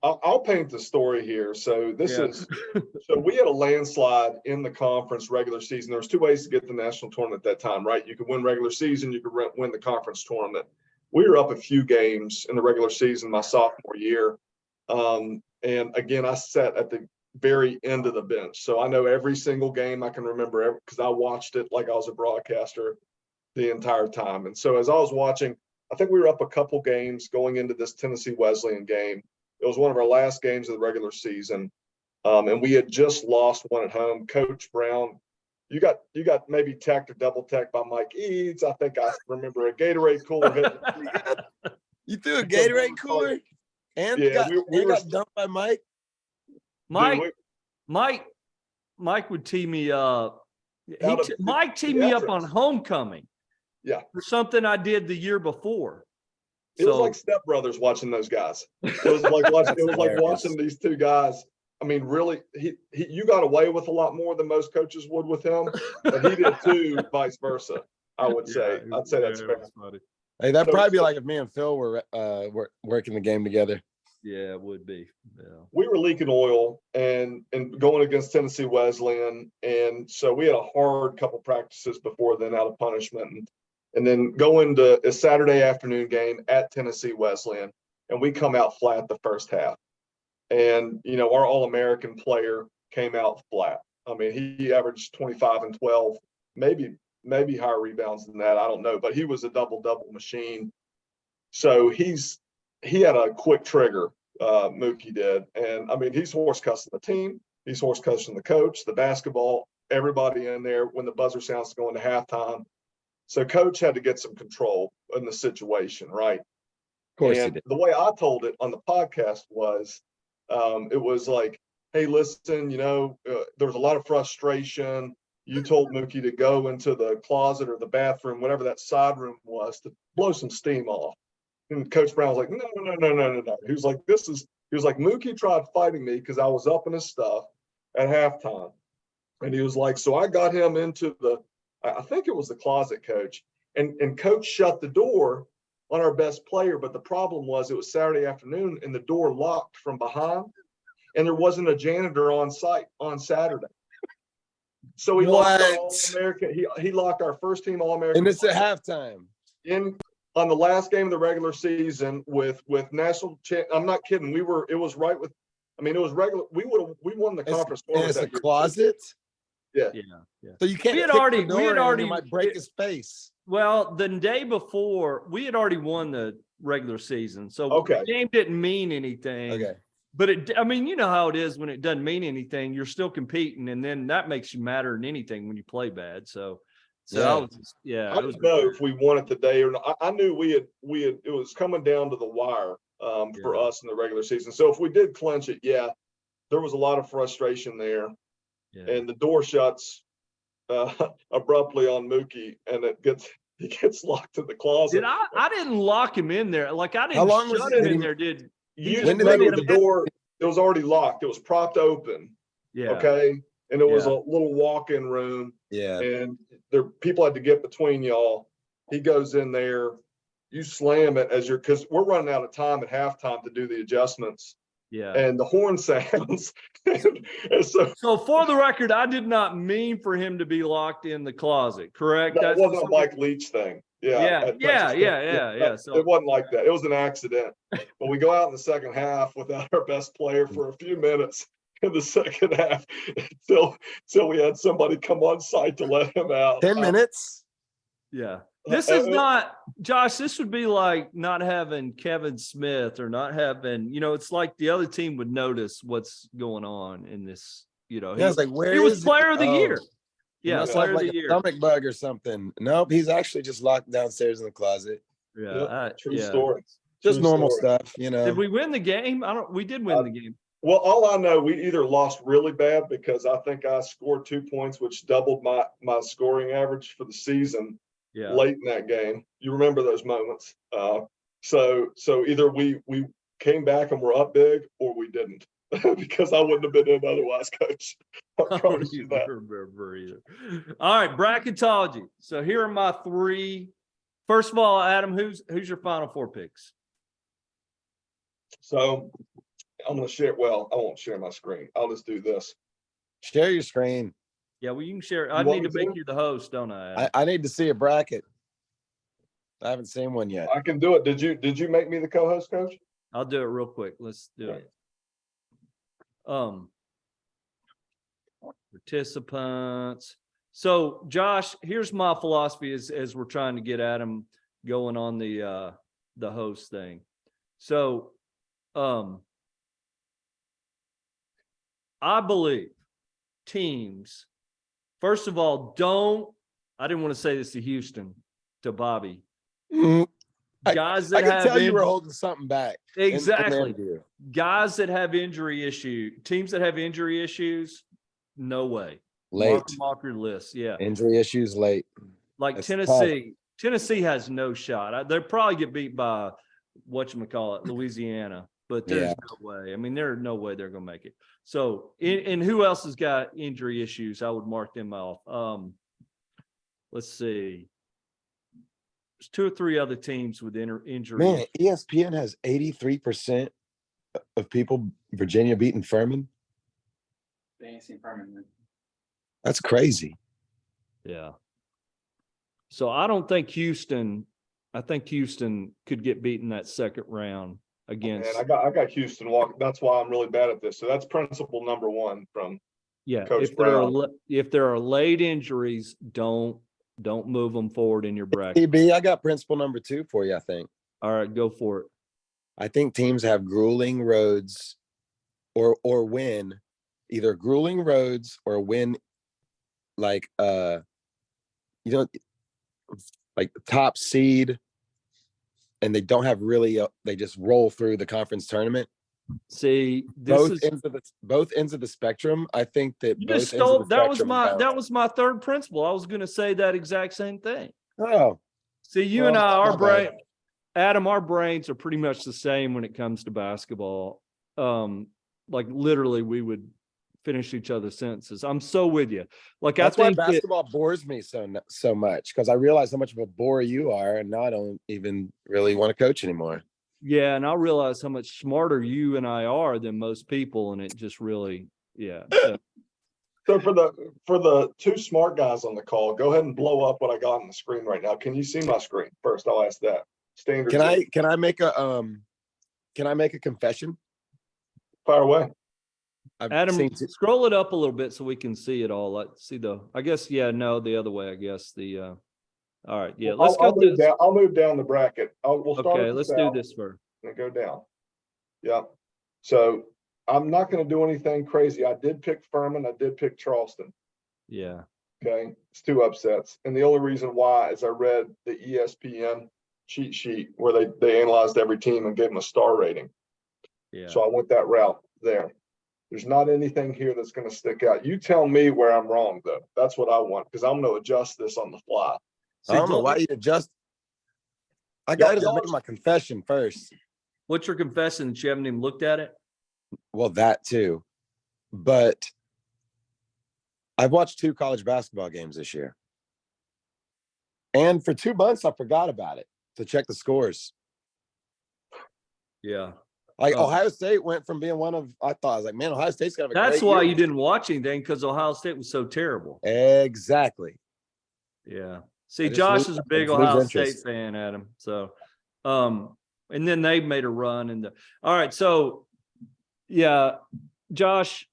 I'll paint the story here. So so we had a landslide in the conference regular season. There was 2 ways to get the national tournament at that time, right? You could win regular season, you could win the conference tournament. We were up a few games in the regular season my sophomore year. And again, I sat at the very end of the bench. So I know every single game I can remember because I watched it like I was a broadcaster the entire time. And so as I was watching, I think we were up a couple games going into this Tennessee Wesleyan game. It was one of our last games of the regular season. And we had just lost one at home. Coach Brown, you got maybe teched or double teched by Mike Eads. I think I remember a Gatorade cooler hit. You threw a Gatorade cooler and got dumped by Mike? Mike would tee me up. Mike teed me up on homecoming. Yeah. For something I did the year before. It was like Step Brothers watching those guys. It was like watching these 2 guys. I mean, really, you got away with a lot more than most coaches would with him, but he did too, vice versa. I would say. I'd say that's fair. Hey, that'd probably be like if me and Phil were working the game together. Yeah, it would be. Yeah. We were leaking oil and going against Tennessee Wesleyan, and so we had a hard couple practices before then out of punishment. And then go into a Saturday afternoon game at Tennessee Wesleyan, and we come out flat the first half. And, our All-American player came out flat. I mean, he averaged 25 and 12, maybe higher rebounds than that. I don't know, but he was a double-double machine. So he had a quick trigger, Mookie did. And, I mean, he's horse-cussing the team. He's horse-cussing the coach, the basketball, everybody in there when the buzzer sounds going to halftime. So Coach had to get some control in the situation, right? Of course he did. The way I told it on the podcast was, it was like, hey, listen, there was a lot of frustration. You told Mookie to go into the closet or the bathroom, whatever that side room was, to blow some steam off. And Coach Brown was like, no. He was like, Mookie tried fighting me because I was up in his stuff at halftime. And he was like, so I got him into I think it was the closet, coach. And coach shut the door on our best player. But the problem was it was Saturday afternoon and the door locked from behind. And there wasn't a janitor on site on Saturday. So he locked our All-American. He locked our first team All-American. And it's at halftime. On the last game of the regular season with national. I'm not kidding. It was right with. I mean, it was regular. We won the conference. It's a closet. Yeah. So you can't. We had already you might break his face. Well, the day before we had already won the regular season, so the game didn't mean anything. Okay. But I mean, you know how it is when it doesn't mean anything, you're still competing, and then that makes you matter than anything when you play bad. So I didn't know if we won it today or not. I knew we had it was coming down to the wire for us in the regular season. So if we did clinch it, there was a lot of frustration there, and the door shuts abruptly on Mookie, and he gets locked in the closet. I didn't lock him in there. Like I didn't shut him in there. You didn't know the door, it was already locked. It was propped open. Yeah. Okay. And it was a little walk-in room. Yeah. And people had to get between y'all. He goes in there, you slam it because we're running out of time at halftime to do the adjustments. Yeah. And the horn sounds. and so for the record, I did not mean for him to be locked in the closet, correct? That wasn't a Mike Leach thing. Yeah. So it wasn't like that. It was an accident. But we go out in the second half without our best player for a few minutes in the second half until we had somebody come on site to let him out. 10 minutes. Yeah. This is not, Josh, this would be like not having Kevin Smith or not having, it's like the other team would notice what's going on in this, it's like, he was player of the year. Yeah, player of the year. Stomach bug or something. Nope, he's actually just locked downstairs in the closet. Yeah, true story. Just normal stuff, Did we win the game? We did win the game. Well, all I know, we either lost really bad because I think I scored 2 points, which doubled my scoring average for the season. Yeah. Late in that game, you remember those moments. So either we came back and were up big, or we didn't. Because I wouldn't have been in otherwise, coach. I promise you that. Remember either. All right, bracketology. So here are my three. First of all, Adam, who's your final four picks? So I'm going to share. Well, I won't share my screen. I'll just do this. Share your screen. Yeah, well, you can share. I need to make you the host, don't I? I need to see a bracket. I haven't seen one yet. I can do it. Did you make me the co-host, coach? I'll do it real quick. Let's do it. Participants. So Josh, here's my philosophy as we're trying to get Adam going on the host thing. So I believe teams, first of all, I didn't want to say this to Houston, to Bobby. Guys that I can tell you were holding something back. Exactly. Guys that have injury issues, teams that have injury issues, no way. Late. Mark your list. Yeah. Injury issues late. Like that's Tennessee. Tough. Tennessee has no shot. They'll probably get beat by Louisiana, but there's no way. I mean, there's no way they're going to make it. So, and who else has got injury issues? I would mark them off. Let's see. There's 2 or 3 other teams with injury. Man, ESPN has 83% of people Virginia beating Furman. They ain't seen Furman. That's crazy. Yeah. So I don't think Houston. I think Houston could get beaten that second round against. And I got Houston walking. That's why I'm really bad at this. So that's principle number 1 from Coach Brown. If there are late injuries, don't move them forward in your bracket. TB, I got principle number 2 for you, I think. All right, go for it. I think teams have grueling roads or win, either grueling roads or win like like the top seed, and they don't have really they just roll through the conference tournament. See, this is both ends of the spectrum. I think that you both just ends of stole the that was spectrum my are that was my third principle. I was going to say that exact same thing. balanced. Oh, See, you well, and I, our my brain, bad. Adam, our brains are pretty much the same when it comes to basketball. Like literally, we would finish each other's sentences. I'm so with you. Like That's I why think that, basketball bores me so much, because I realize how much of a bore you are, and now I don't even really want to coach anymore. yeah, and I realize how much smarter you and I are than most people, and it just really, yeah. So for the two smart guys on the call, go ahead and blow up what I got on the screen right now. Can you see my screen? First, I'll ask that. Standard. Can I make a confession? Fire away. I've Adam, seen scroll it up a little bit so we can see it all. Let's see I guess, yeah, no, the other way, I guess all right, yeah, let's go through this. I'll move down the bracket. We'll start. Okay, at the let's do south this first. and go down. Yeah. So I'm not going to do anything crazy. I did pick Furman. I did pick Charleston. Yeah. Okay. It's two upsets. And the only reason why is I read the ESPN cheat sheet where they analyzed every team and gave them a star rating. Yeah. So I went that route there. There's not anything here that's going to stick out. You tell me where I'm wrong, though. That's what I want, because I'm going to adjust this on the fly. I don't know why you adjust. I got to make my confession first. What's your confession that you haven't even looked at it? Well, that too. But I've watched 2 college basketball games this year. And for 2 months, I forgot about it to check the scores. Yeah. Like Ohio State went from being I was like, man, Ohio State's got a That's great why year. you didn't watch anything, because Ohio State was so terrible. Exactly. Yeah. See, Josh is a big Ohio State fan, Adam. So, and then they made a run all right. So, yeah, Josh,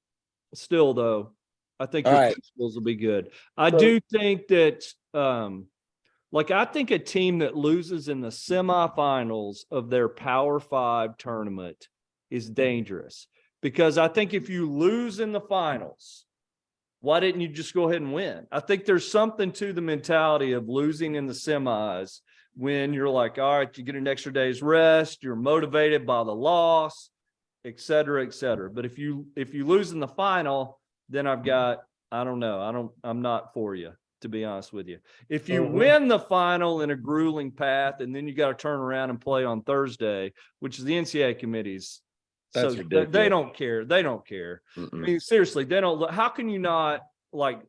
still though, I think your principles will be good. I do think that, I think a team that loses in the semifinals of their Power 5 tournament is dangerous, because I think if you lose in the finals, why didn't you just go ahead and win? I think there's something to the mentality of losing in the semis when you're like, all right, you get an extra day's rest, you're motivated by the loss, et cetera, et cetera. But if you lose in the final, then I'm not for you, to be honest with you. If you win the final in a grueling path, and then you got to turn around and play on Thursday, which is the NCAA committee's. That's ridiculous. They don't care. They don't care. I mean, seriously, they don't. How can you not, like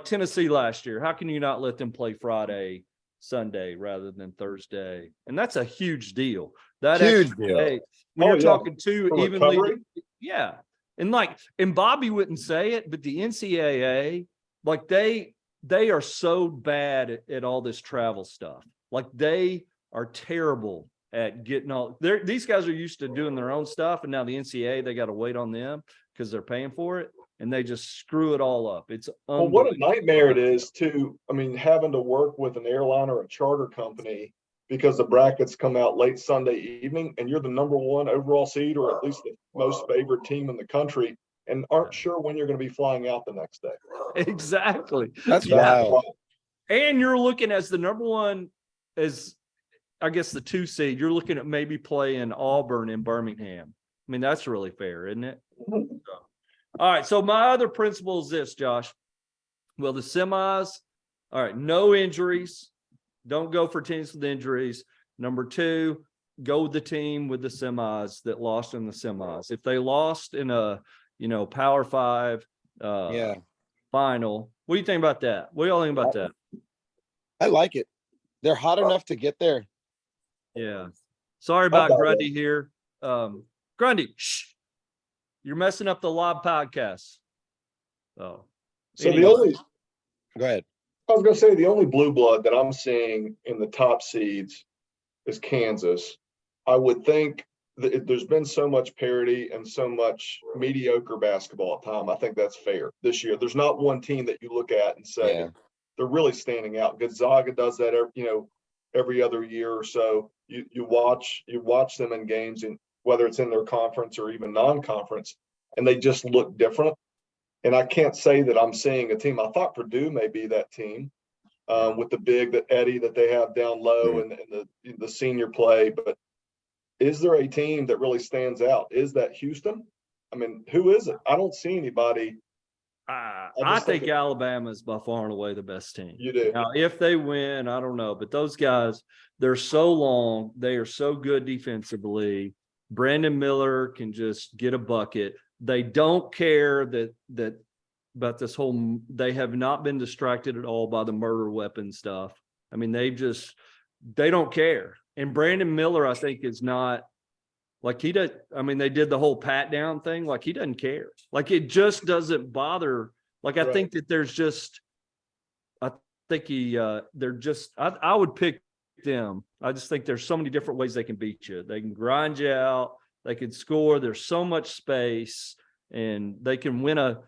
Tennessee last year? How can you not let them play Friday, Sunday rather than Thursday? And that's a huge deal. That huge deal. When you're talking two For evenly, recovery? yeah. And Bobby wouldn't say it, but the NCAA, they are so bad at all this travel stuff. Like, they are terrible at getting these guys are used to doing their own stuff, and now the NCAA, they got to wait on them because they're paying for it, and they just screw it all up. It's what a nightmare it is having to work with an airline or a charter company, because the brackets come out late Sunday evening and you're the number 1 overall seed, or at least the most favored team in the country, and aren't sure when you're going to be flying out the next day. Exactly. That's wild. And you're looking as the number 1, as I guess the 2 seed, you're looking at maybe playing Auburn in Birmingham. I mean, that's really fair, isn't it? All right. So my other principle is this, Josh. Well, the semis, all right, no injuries. Don't go for teams with injuries. Number 2, go with the team with the semis that lost in the semis. If they lost in a, Power 5 final, what do you think about that? What do y'all think about that? I like it. They're hot enough to get there. Yeah. Sorry about Grundy here. Grundy, shh. You're messing up the live podcast. Oh. So anyway. Go ahead. I was going to say, the only blue blood that I'm seeing in the top seeds is Kansas. I would think that there's been so much parity and so much mediocre basketball at time. I think that's fair this year. There's not one team that you look at and say they're really standing out. Gonzaga does that every other year or so. You watch them in games, and whether it's in their conference or even non-conference, and they just look different. And I can't say that I'm seeing a team. I thought Purdue may be that team with the big Eddie that they have down low and the senior play, but is there a team that really stands out? Is that Houston? I mean, who is it? I don't see anybody. I just think think it- Alabama is by far and away the best team. You do. Now, if they win, I don't know, but those guys, they're so long. They are so good defensively. Brandon Miller can just get a bucket. They don't care that about this whole, they have not been distracted at all by the murder weapon stuff. I mean, they don't care. And Brandon Miller, I think, is not like he does. I mean, they did the whole pat down thing. Like he doesn't care. Like it just doesn't bother. Like I Right. think that there's just, I think they're just, I would pick them. I just think there's so many different ways they can beat you. They can grind you out. They can score. There's so much space, and they can win a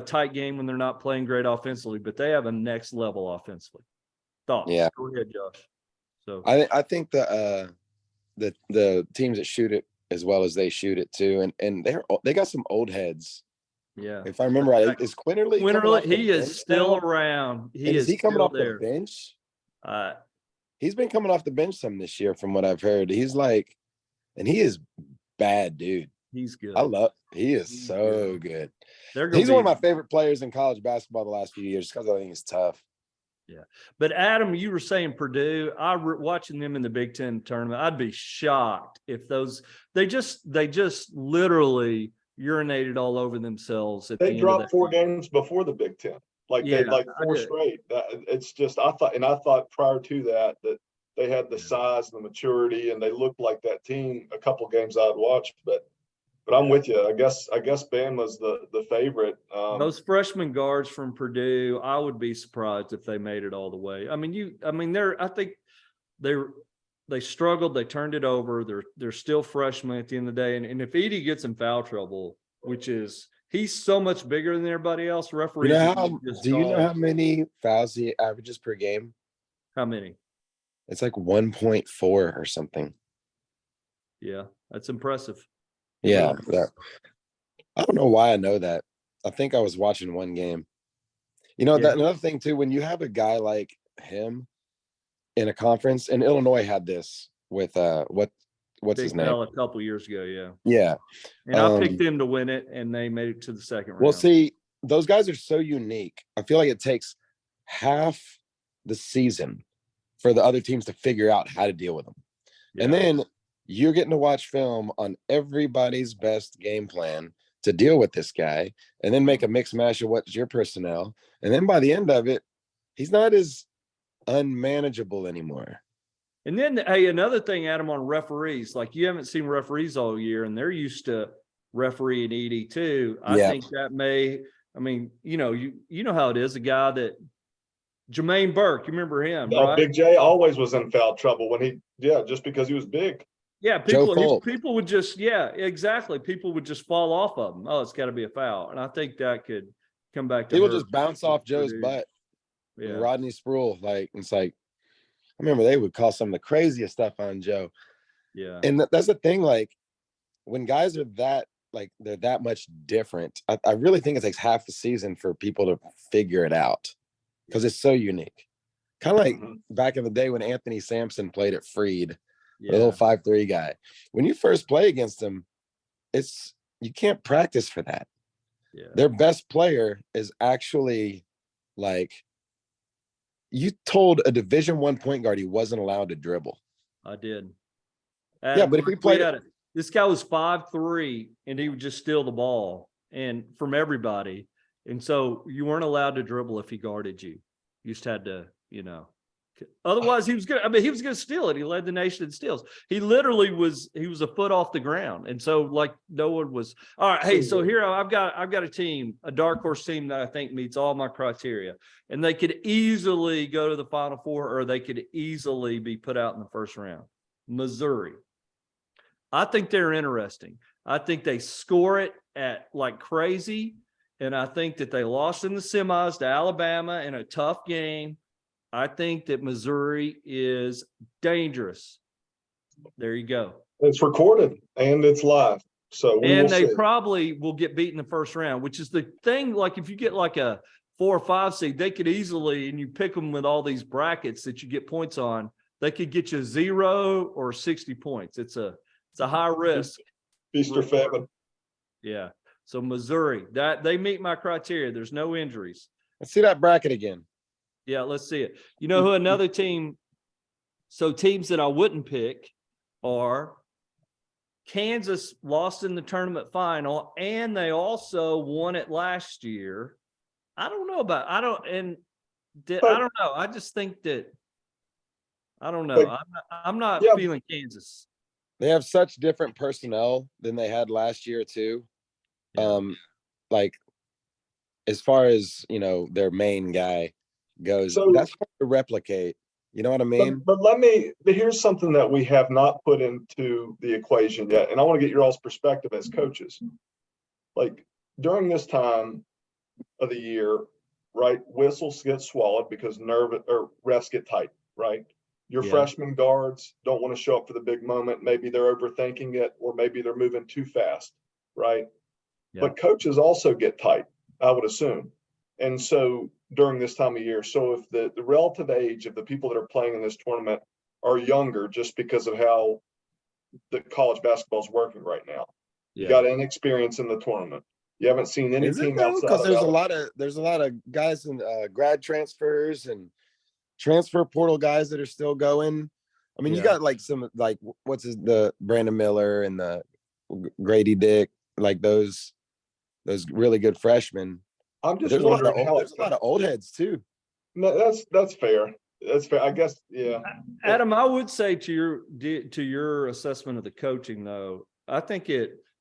tight game when they're not playing great offensively, but they have a next level offensively. Thoughts? Yeah. Go ahead, Josh. So I think the teams that shoot it as well as they shoot it too, and they got some old heads. yeah. If I remember right, is Quinterly? coming Quinterly, off the he is bench still now? around. And is he coming still off there. the bench? Uh, He's been coming off the bench some this year, from what I've heard. He's like, and he is bad, dude. he's good. He is He's so good. They're gonna He's one of be- my favorite players in college basketball the last few years because I think he's tough. But Adam, you were saying Purdue. Watching them in the Big Ten tournament, I'd be shocked if they just literally urinated all over themselves at the They end dropped of that 4 game. games before the Big Ten. Like Yeah, they I 4 did. straight. It's just I thought prior to that they had the size and the maturity, and they looked like that team a couple games I'd watched. But I'm with you. I guess Bama's the favorite. Those freshman guards from Purdue, I would be surprised if they made it all the way. I think they struggled. They turned it over. They're still freshmen at the end of the day. And if Edey gets in foul trouble, which is, he's so much bigger than everybody else, referees. Do you know how many fouls he averages per game? How many? It's like 1.4 or something. Yeah, that's impressive. Yeah. I don't know why I know that. I think I was watching one game. You know, Yeah. another thing too, when you have a guy like him in a conference, and Illinois had this with what's his Big name? fella a couple years ago, yeah. Yeah. And I picked them to win it, and they made it to the second round. Well, see, those guys are so unique. I feel like it takes half the season for the other teams to figure out how to deal with them. And Yeah. then you're getting to watch film on everybody's best game plan to deal with this guy, and then make a mix mash of what's your personnel. And then by the end of it, he's not as unmanageable anymore. And then, hey, another thing, Adam, on referees, like you haven't seen referees all year, and they're used to refereeing Edey too. I Yeah. think that you know how it is. A guy that Jermaine Burke, you remember him, right? Big J always was in foul trouble just because he was big. Yeah, Joe Folk. people would just, yeah, exactly. People would just fall off of him. Oh, it's got to be a foul, and I think that could come back to. He would hurt just bounce off Joe's Purdue. butt. Yeah, Rodney Sproul, it's like, I remember they would call some of the craziest stuff on Joe. yeah, And that's the thing, like when guys are they're that much different, I really think it takes half the season for people to figure it out because it's so unique. Kind of like back in the day when Anthony Sampson played at Freed, the little 5'3" guy. When you first play against him, you can't practice for that. yeah. Their best player is actually like, you told a Division I point guard he wasn't allowed to dribble. I did. Yeah, but if he played this guy was 5'3", and he would just steal the ball and from everybody. And so you weren't allowed to dribble if he guarded you. You just had to, otherwise he was good. I mean, he was going to steal it. He led the nation in steals. He literally was a foot off the ground. And so like no one was. All right. Hey, so here I've got a team, a dark horse team that I think meets all my criteria, and they could easily go to the Final Four, or they could easily be put out in the first round. Missouri. I think they're interesting. I think they score it at like crazy. And I think that they lost in the semis to Alabama in a tough game. I think that Missouri is dangerous. There you go. It's recorded and it's live. So they probably will get beat in the first round, which is the thing. Like if you get like a 4 or 5 seed, they could easily, and you pick them with all these brackets that you get points on, they could get you 0 or 60 points. It's a high risk. Feast or famine. Yeah. So Missouri, that they meet my criteria. There's no injuries. Let's see that bracket again. Yeah, let's see it. You know who another team? So teams that I wouldn't pick are Kansas lost in the tournament final, and they also won it last year. I don't know about, I don't know. I just think that, I don't know. I'm not Yeah. feeling Kansas. They have such different personnel than they had last year too. Yeah. Like as far as their main guy goes, So- that's hard to replicate. You know what I mean? But here's something that we have not put into the equation yet, and I want to get your all's perspective as coaches. Like during this time of the year, right? Whistles get swallowed because refs get tight, right? Your Yeah. freshman guards don't want to show up for the big moment. Maybe they're overthinking it, or maybe they're moving too fast, right? Yeah. But coaches also get tight, I would assume. And so during this time of year, so if the relative age of the people that are playing in this tournament are younger, just because of how the college basketball is working right now, you Yeah. got inexperience in the tournament. You haven't seen any Is it team though? outside Because of there's a lot of guys in grad transfers and transfer portal guys that are still going. I mean, you Yeah. got like some the Brandon Miller and the Grady Dick, like those really good freshmen. I'm But just wondering how there's a lot of old heads too. No, that's fair. That's fair. I guess, yeah. Adam, I would say to your assessment of the coaching, though, I think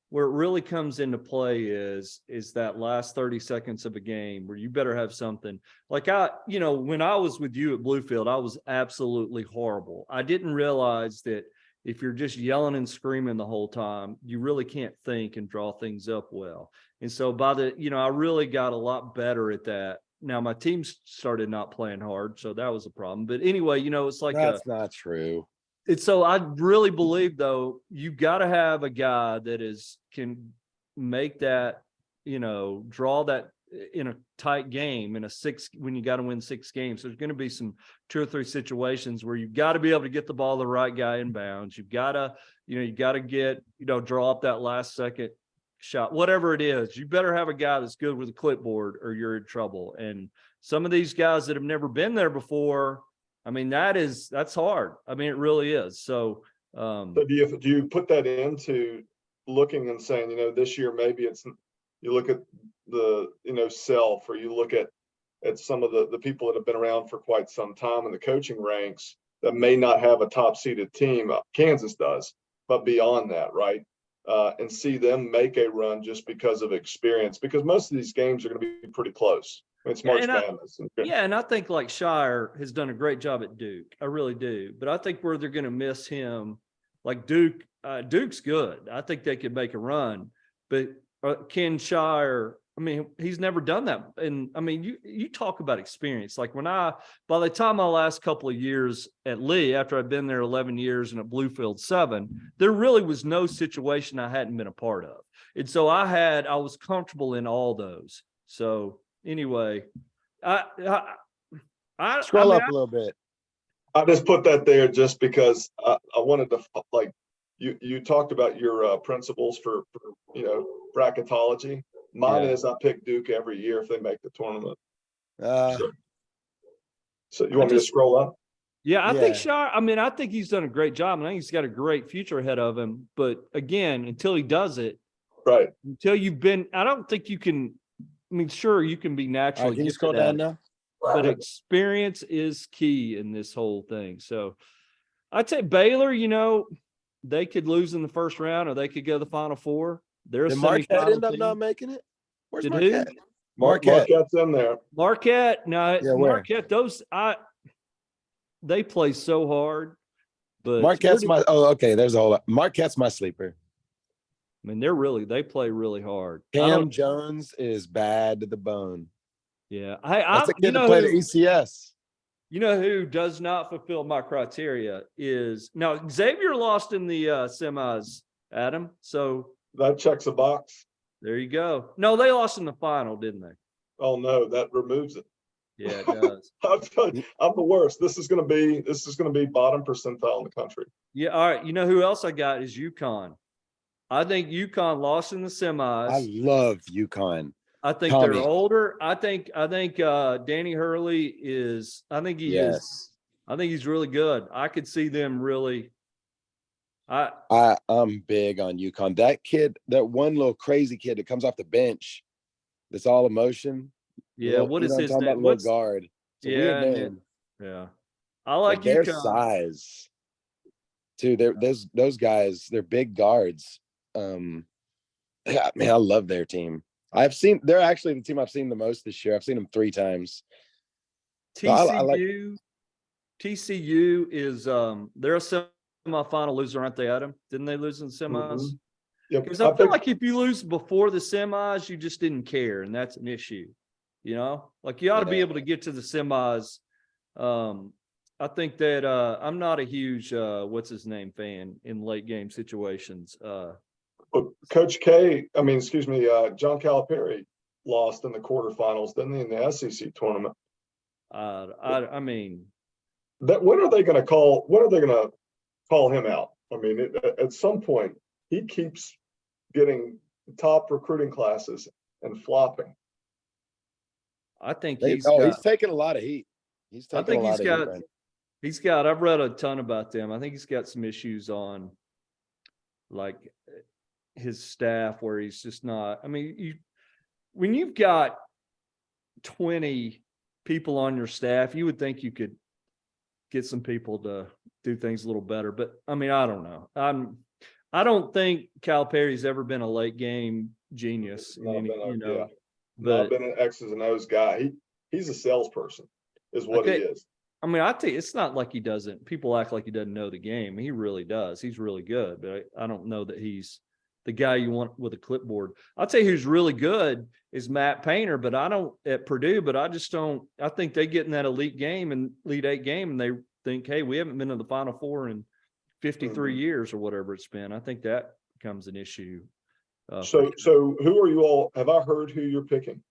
where it really comes into play is that last 30 seconds of a game where you better have something. Like when I was with you at Bluefield, I was absolutely horrible. I didn't realize that if you're just yelling and screaming the whole time, you really can't think and draw things up well. And so I really got a lot better at that. Now my team started not playing hard, so that was a problem. But anyway, it's like That's not true. it's so I really believe though you got to have a guy that can make that draw that in a tight game when you got to win 6 games. There's going to be some 2 or 3 situations where you've got to be able to get the ball the right guy in bounds. You've got to get draw up that last second shot, whatever it is. You better have a guy that's good with a clipboard or you're in trouble. And some of these guys that have never been there before, I mean, that's hard. I mean, it really is. So So do you put that into looking and saying, this year maybe you look at the self, or you look at some of the people that have been around for quite some time in the coaching ranks that may not have a top seeded team. Kansas does, but beyond that, right? And see them make a run just because of experience, because most of these games are going to be pretty close. It's March Madness. And I think like Shire has done a great job at Duke. I really do. But I think where they're going to miss him, like Duke's good. I think they could make a run. But Ken Shire, I mean, he's never done that. And I mean, you talk about experience. Like by the time my last couple of years at Lee, after I'd been there 11 years and at Bluefield 7, there really was no situation I hadn't been a part of. And so I was comfortable in all those. So anyway, I Scroll up a little bit. I just put that there just because I wanted to, like, you talked about your principles for bracketology. Mine is I pick Duke every year if they make the tournament. So you want me to scroll up? Yeah, I think Shire, I think he's done a great job. And I think he's got a great future ahead of him. But again, until he does it, right? I don't think you can. I mean, sure, you can be naturally. Can you scroll down now? But experience is key in this whole thing. So I'd say Baylor, they could lose in the first round or they could go to the Final Four. They're Did Marquette end up not making it? Where's Did Marquette? who? Marquette's in there. Marquette, no, Yeah, where? Marquette, they play so hard. But Marquette's there's a whole lot. Marquette's my sleeper. I mean, they play really hard. Cam Jones is bad to the bone. Yeah. That's a kid that played at ECS. You know who does not fulfill my criteria is now Xavier lost in the semis, Adam. So that checks a box. There you go. No, they lost in the final, didn't they? Oh no, that removes it. Yeah, it does. I'm the worst. This is going to be bottom percentile in the country. Yeah. All right. You know who else I got is UConn. I think UConn lost in the semis. I love UConn. I think Tommy. they're older. I think Danny Hurley is, I think he is, Yes. I think he's really good. I could see them really. I'm big on UConn. That kid, that one little crazy kid that comes off the bench, that's all emotion. Yeah, what is his name? Little guard. It's a weird name. Yeah. I like Their UConn. size. Too. Those guys, they're big guards. Yeah, man, I love their team. They're actually the team I've seen the most this year. I've seen them 3 times. TCU is they're a semifinal loser, aren't they, Adam? Didn't they lose in the semis? Mhm. Yeah, Because I feel like if you lose before the semis, you just didn't care, and that's an issue. You know, like you ought to be able to get to the semis. I think that I'm not a huge what's his name fan in late game situations. But Coach K, John Calipari lost in the quarterfinals, didn't he, in the SEC tournament? I mean, When are they going to call him out? I mean, at some point, he keeps getting top recruiting classes and flopping. I think he's taking a lot of heat. I've read a ton about them. I think he's got some issues on like his staff where he's just not. I mean, when you've got 20 people on your staff, you would think you could get some people to do things a little better. But I mean, I don't know. I don't think Calipari's ever been a late game genius. Not but been an X's and O's guy. He's a salesperson, is what he is. I mean, I tell you, it's not like he doesn't. People act like he doesn't know the game. He really does. He's really good, but I don't know that he's the guy you want with a clipboard. I'll tell you who's really good is Matt Painter, but at Purdue, but I just don't. I think they get in that Elite 8 game, and they think, hey, we haven't been to the Final Four in 53 years or whatever it's been. I think that becomes an issue. So who are you all? Have I heard who you're picking?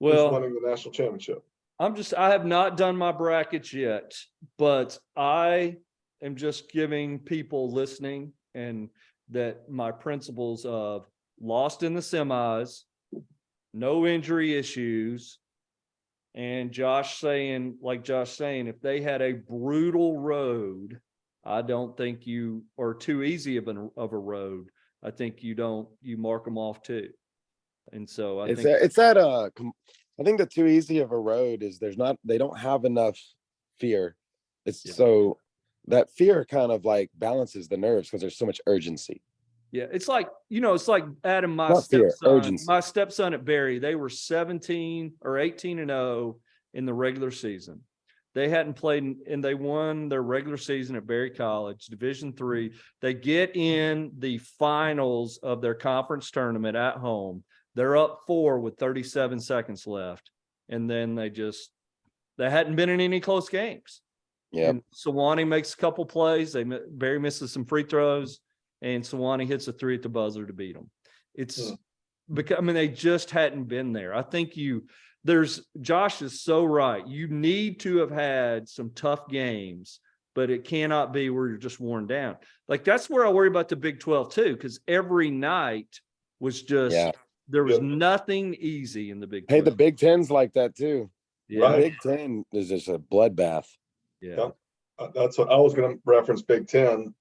Well, who's winning the national championship? I have not done my brackets yet, but I am just giving people listening and that my principles of lost in the semis, no injury issues, and Josh saying, if they had a brutal road, I don't think you are too easy of a road. I think you mark them off too. And so I think the too easy of a road is they don't have enough fear. So that fear kind of like balances the nerves because there's so much urgency. Yeah, it's like Adam, my stepson at Barry, they were 17 or 18-0 in the regular season. They hadn't played and they won their regular season at Barry College, Division III. They get in the finals of their conference tournament at home. They're up 4 with 37 seconds left. And then they hadn't been in any close games. Yeah. Sewanee makes a couple plays. Barry misses some free throws, and Sewanee hits a 3 at the buzzer to beat them. It's because, they just hadn't been there. I think Josh is so right. You need to have had some tough games, but it cannot be where you're just worn down. Like that's where I worry about the Big 12 too, because every night was just there was nothing easy in the Big 12. Hey, the Big 10's like that too. Yeah. The Big 10 is just a bloodbath. Yeah. That's what I was going to reference. Big 10.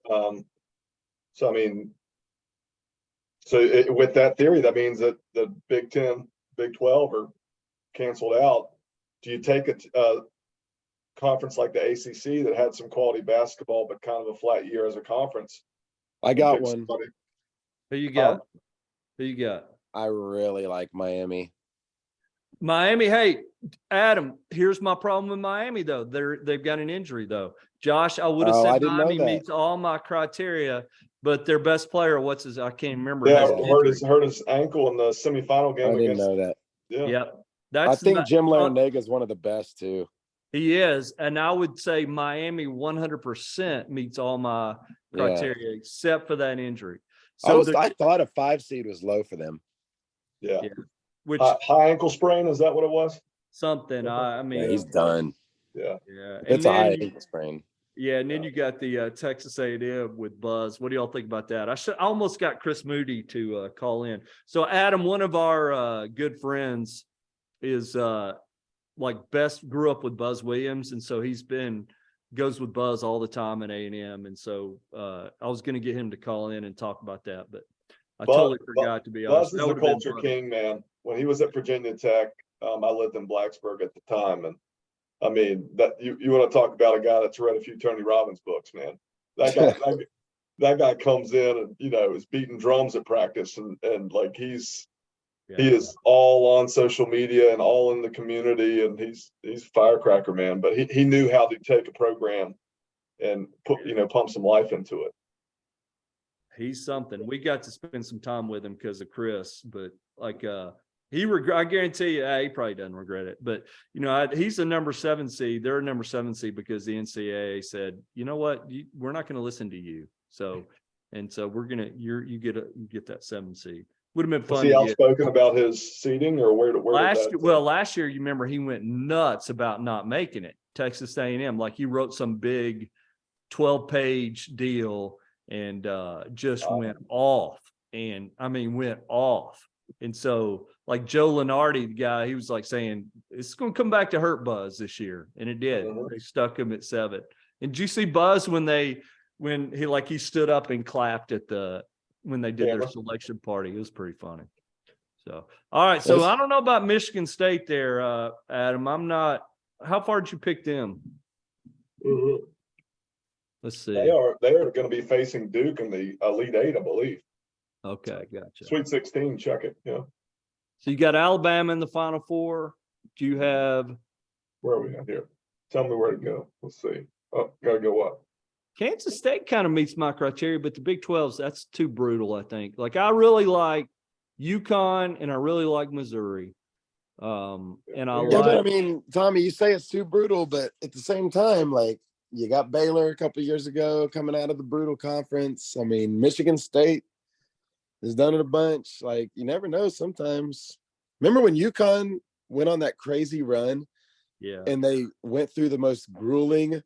With that theory, that means that the Big 10, Big 12 are canceled out. Do you take a conference like the ACC that had some quality basketball, but kind of a flat year as a conference? I got one. Who you got? Who you got? I really like Miami. Miami. Hey, Adam, here's my problem with Miami though. They've got an injury though. Josh, I would have said Miami meets all my criteria, but their best player, I can't remember. Yeah, hurt his ankle in the semifinal game. I didn't know that. Yeah. I think Jim Larrañaga is one of the best too. He is, and I would say Miami 100% meets all my criteria except for that injury. So I thought a 5 seed was low for them. Yeah. Which high ankle sprain, is that what it was? something. I Yeah, mean, he's done. Yeah. yeah. And It's a high then, ankle sprain. yeah, and then you got the Texas A&M with Buzz. What do y'all think about that? I almost got Chris Moody to call in. So Adam, one of our good friends, is grew up with Buzz Williams, and so goes with Buzz all the time at A&M. And so I was going to get him to call in and talk about that, but I totally forgot, to be honest. Buzz is a culture king, man. When he was at Virginia Tech, I lived in Blacksburg at the time, and I mean, that you want to talk about a guy that's read a few Tony Robbins books, man. That guy, that guy comes in and, is beating drums at practice, and like he is all on social media and all in the community, and he's firecracker, man. But he knew how to take a program and pump some life into it. He's something. We got to spend some time with him because of Chris, but I guarantee you, he probably doesn't regret it. But he's a number 7 seed. They're a number 7 seed because the NCAA said, you know what, we're not going to listen to you. So we're gonna you get that 7 seed. Would have been fun. Was he outspoken about his seating, or where last year, you remember he went nuts about not making it. Texas A&M, like he wrote some big 12-page deal and just went off. And I mean, went off. And so, like Joe Lenardi, the guy, he was like saying, it's going to come back to hurt Buzz this year. And it did. They stuck him at 7. And did you see Buzz when he stood up and clapped when they did their selection party? It was pretty funny. So, all right. So I don't know about Michigan State there, Adam. How far did you pick them? Mm-hmm. Let's see. They are going to be facing Duke in the Elite 8, I believe. Okay, gotcha. Sweet 16, check it. Yeah. So you got Alabama in the Final Four. Do you have? Where are we at here? Tell me where to go. Let's see. Oh, gotta go up. Kansas State kind of meets my criteria, but the Big 12's, that's too brutal, I think. Like, I really like UConn and I really like Missouri. And But I mean, Tommy, you say it's too brutal, but at the same time, like, you got Baylor a couple of years ago coming out of the brutal conference. I mean, Michigan State has done it a bunch. Like, you never know sometimes. Remember when UConn went on that crazy run? Yeah. And they went through the most grueling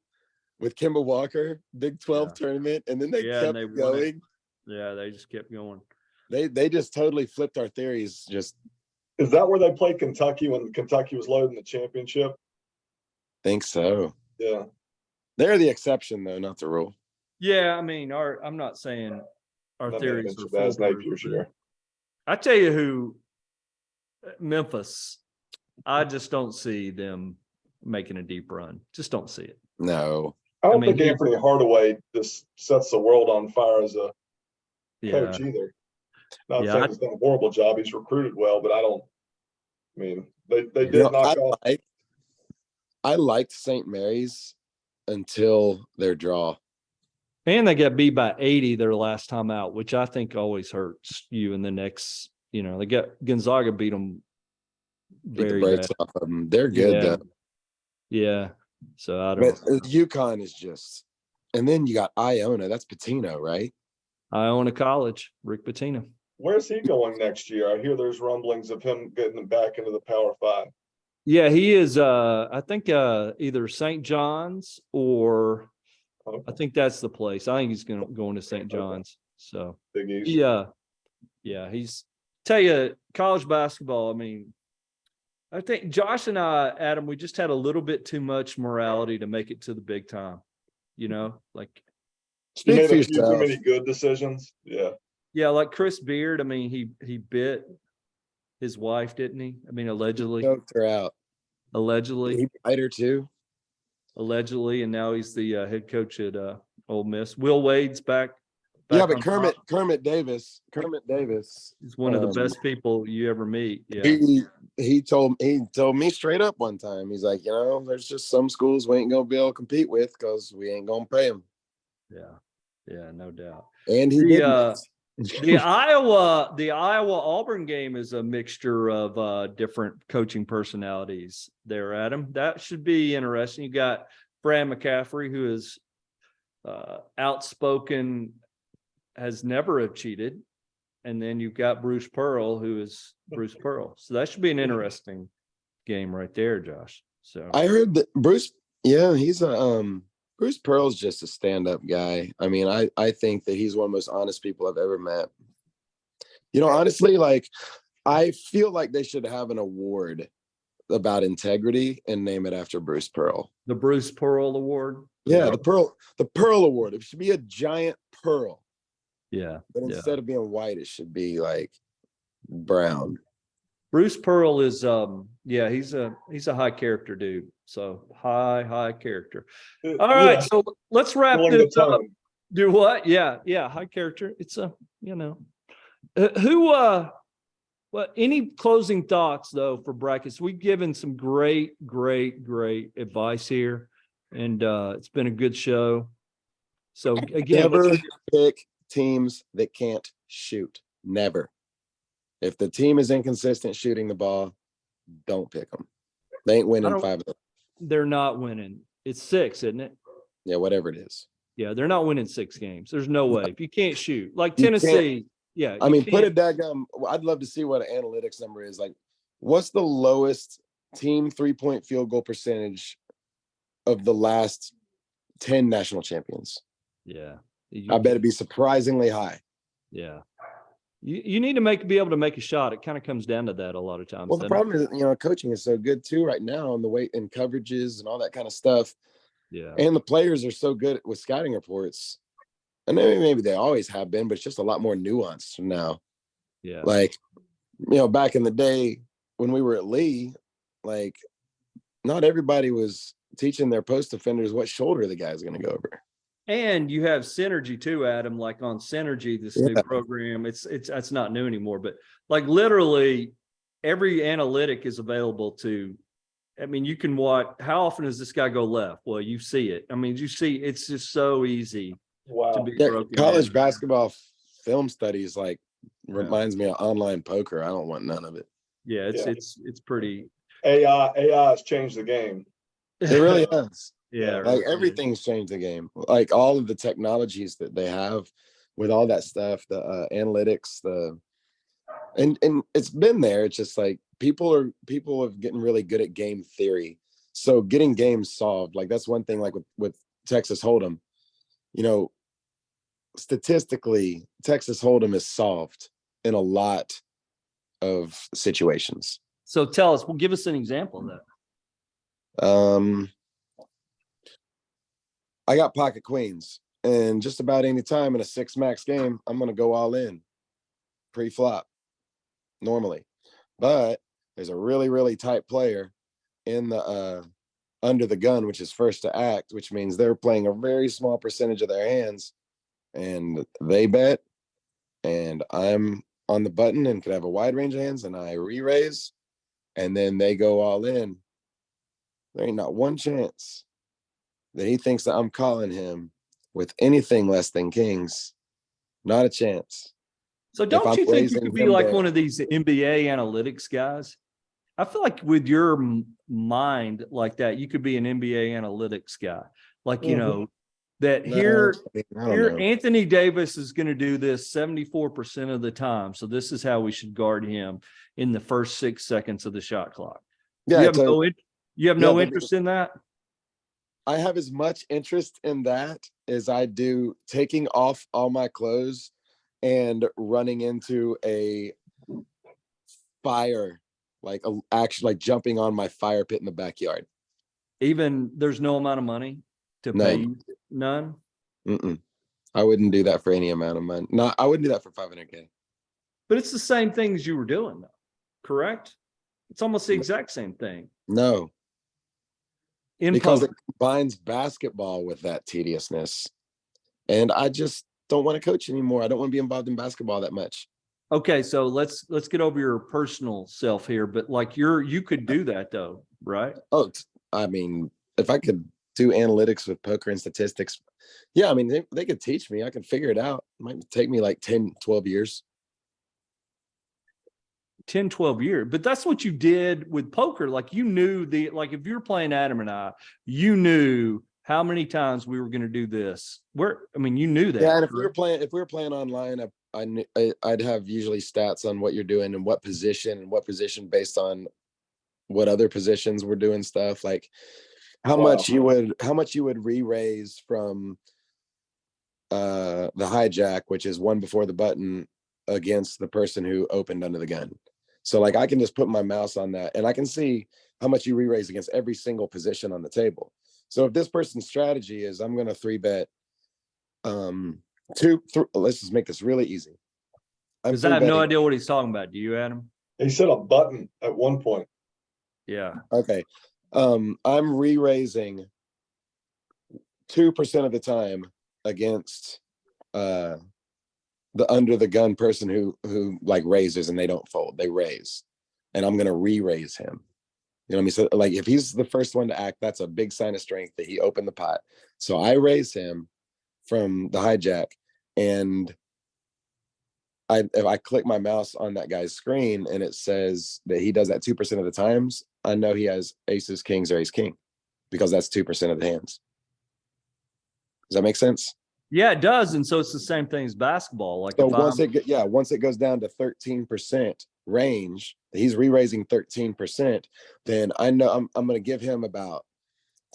with Kemba Walker Big 12 tournament, and then they kept going. Yeah, they just kept going. They just totally flipped our theories. Just is that where they played Kentucky when Kentucky was loading the championship? Think so. Yeah. They're the exception though, not the rule. Yeah, I mean, I'm not saying our theories are foolproof. I tell you who, Memphis, I just don't see them making a deep run. Just don't see it. No. I don't think Anthony Hardaway just sets the world on fire as a coach either. Not saying he's done a horrible job. He's recruited well, but they did knock off. I liked St. Mary's until their draw. And they got beat by 80 their last time out, which I think always hurts you in the next, they got Gonzaga beat them very bad. Off of them. They're good though. Yeah. So I don't know. UConn is just, and then you got Iona. That's Pitino, right? Iona College, Rick Pitino. Where's he going next year? I hear there's rumblings of him getting them back into the Power 5. Yeah, he is. I think either St. John's or I think that's the place. I think he's going to St. John's. So Big East. Yeah. He's tell you college basketball. I mean, I think Josh and I, Adam, we just had a little bit too much morality to make it to the big time. Like he made a few too many good decisions. Yeah. Yeah, like Chris Beard. I mean, he bit his wife, didn't he? I mean, allegedly. Choked her out. Allegedly. He bite her too. Allegedly, and now he's the head coach at Ole Miss. Will Wade's back. Yeah, but Kermit Davis is one of the best people you ever meet. Yeah. He told me straight up one time. He's like, there's just some schools we ain't gonna be able to compete with because we ain't gonna pay them. Yeah, no doubt. And the Iowa Auburn game is a mixture of different coaching personalities there, Adam. That should be interesting. You got Brad McCaffrey, who is outspoken, has never have cheated, and then you've got Bruce Pearl, who is Bruce Pearl. So that should be an interesting game right there, Josh. So I heard that Bruce, yeah, he's a Bruce Pearl's just a stand-up guy. I mean, I think that he's one of the most honest people I've ever met. You know, honestly, like I feel like they should have an award about integrity and name it after Bruce Pearl. the Bruce Pearl Award. Yeah, the Pearl Award. It should be a giant pearl. Yeah. But Yeah. instead of being white, it should be like brown. Bruce Pearl is yeah, he's a high character dude. So high character. All right, so let's wrap Pulling the this up. tongue. Do what? Yeah, high character. It's a, you know, well, any closing thoughts though for brackets? We've given some great advice here, and it's been a good show. So again, Never pick teams that can't shoot. Never. If the team is inconsistent shooting the ball, don't pick them. They ain't winning 5 of them. they're not winning. It's 6, isn't it? Yeah, whatever it is. Yeah, they're not winning 6 games. There's no way. If you can't shoot, like You can't- Tennessee, yeah. I you mean, put a can't- daggum. I'd love to see what an analytics number is. Like, what's the lowest team 3-point field goal percentage of the last 10 national champions? Yeah. I bet it'd be surprisingly high. Yeah. You need to be able to make a shot. It kind of comes down to that a lot of times. Well, the doesn't it? problem is, you know, coaching is so good too right now, and the weight and coverages and all that kind of stuff. Yeah. And the players are so good with scouting reports. And maybe they always have been, but it's just a lot more nuanced now. Yeah. Like, you know, back in the day when we were at Lee, like, not everybody was teaching their post defenders what shoulder the guy's going to go over. And you have Synergy too, Adam, like on Synergy, this new Yeah. program. It's not new anymore, but like literally every analytic is available to, I mean, you can watch, how often does this guy go left? Well, you see it. I mean, you see, it's just so easy to Wow. be Yeah, broken college down. basketball film studies like Yeah. reminds me of online poker. I don't want none of it. Yeah, Yeah. it's pretty. AI has changed the game. It really has. Yeah. Like right. everything's changed the game. Like all of the technologies that they have with all that stuff, the analytics, and it's been there. It's just like people are getting really good at game theory. So getting games solved, like that's one thing. Like with Texas Hold'em, you know, statistically, Texas Hold'em is solved in a lot of situations. So tell us, well, give us an example of that. I got pocket queens, and just about any time in a 6 max game, I'm going to go all in pre-flop normally. But there's a really tight player in the under the gun, which is first to act, which means they're playing a very small percentage of their hands, and they bet, and I'm on the button and could have a wide range of hands, and I re-raise, and then they go all in. There ain't not one chance that he thinks that I'm calling him with anything less than kings. Not a chance. So don't I'm you think you raising could be him like down. one of these NBA analytics guys? I feel like with your mind like that, you could be an NBA analytics guy. Like, you know, that No, here, I mean, I don't here know. Anthony Davis is going to do this 74% of the time. So this is how we should guard him in the first 6 seconds of the shot clock. Yeah, you have so no but- interest in that? I have as much interest in that as I do taking off all my clothes and running into a fire, like like jumping on my fire pit in the backyard. Even there's no amount of money to None. pay you? None? Mm-mm. I wouldn't do that for any amount of money. No, I wouldn't do that for 500K. But it's the same thing as you were doing, though, correct? It's almost the exact same thing. No, In because poker. it combines basketball with that tediousness. And I just don't want to coach anymore. I don't want to be involved in basketball that much. Okay, so let's get over your personal self here, but like you could do that though, right? Oh, I mean, if I could do analytics with poker and statistics, yeah, I mean, they could teach me. I can figure it out. It might take me like 10, 12 years. 10, 12 years. But that's what you did with poker. Like you knew like if you were playing Adam and I, you knew how many times we were going to do this. You knew that. Yeah, and if we were playing online, I'd have usually stats on what you're doing and what position based on what other positions were doing stuff, like how Wow. much you would re-raise from the hijack, which is one before the button, against the person who opened under the gun. So like I can just put my mouse on that and I can see how much you re-raise against every single position on the table. So if this person's strategy is I'm going to 3-bet let's just make this really easy. Because I have no idea what he's talking about. Do you, Adam? He said a button at one point. Yeah. Okay. I'm re-raising 2% of the time against the under the gun person who like raises and they don't fold, they raise, and I'm gonna re-raise him. You know what I mean? So like if he's the first one to act, that's a big sign of strength that he opened the pot. So I raise him from the hijack, and if I click my mouse on that guy's screen and it says that he does that 2% of the times, I know he has aces, kings, or ace king, because that's 2% of the hands. Does that make sense? Yeah, it does. And so it's the same thing as basketball. Like So if once it goes down to 13% range, he's re-raising 13%, then I know I'm going to give him about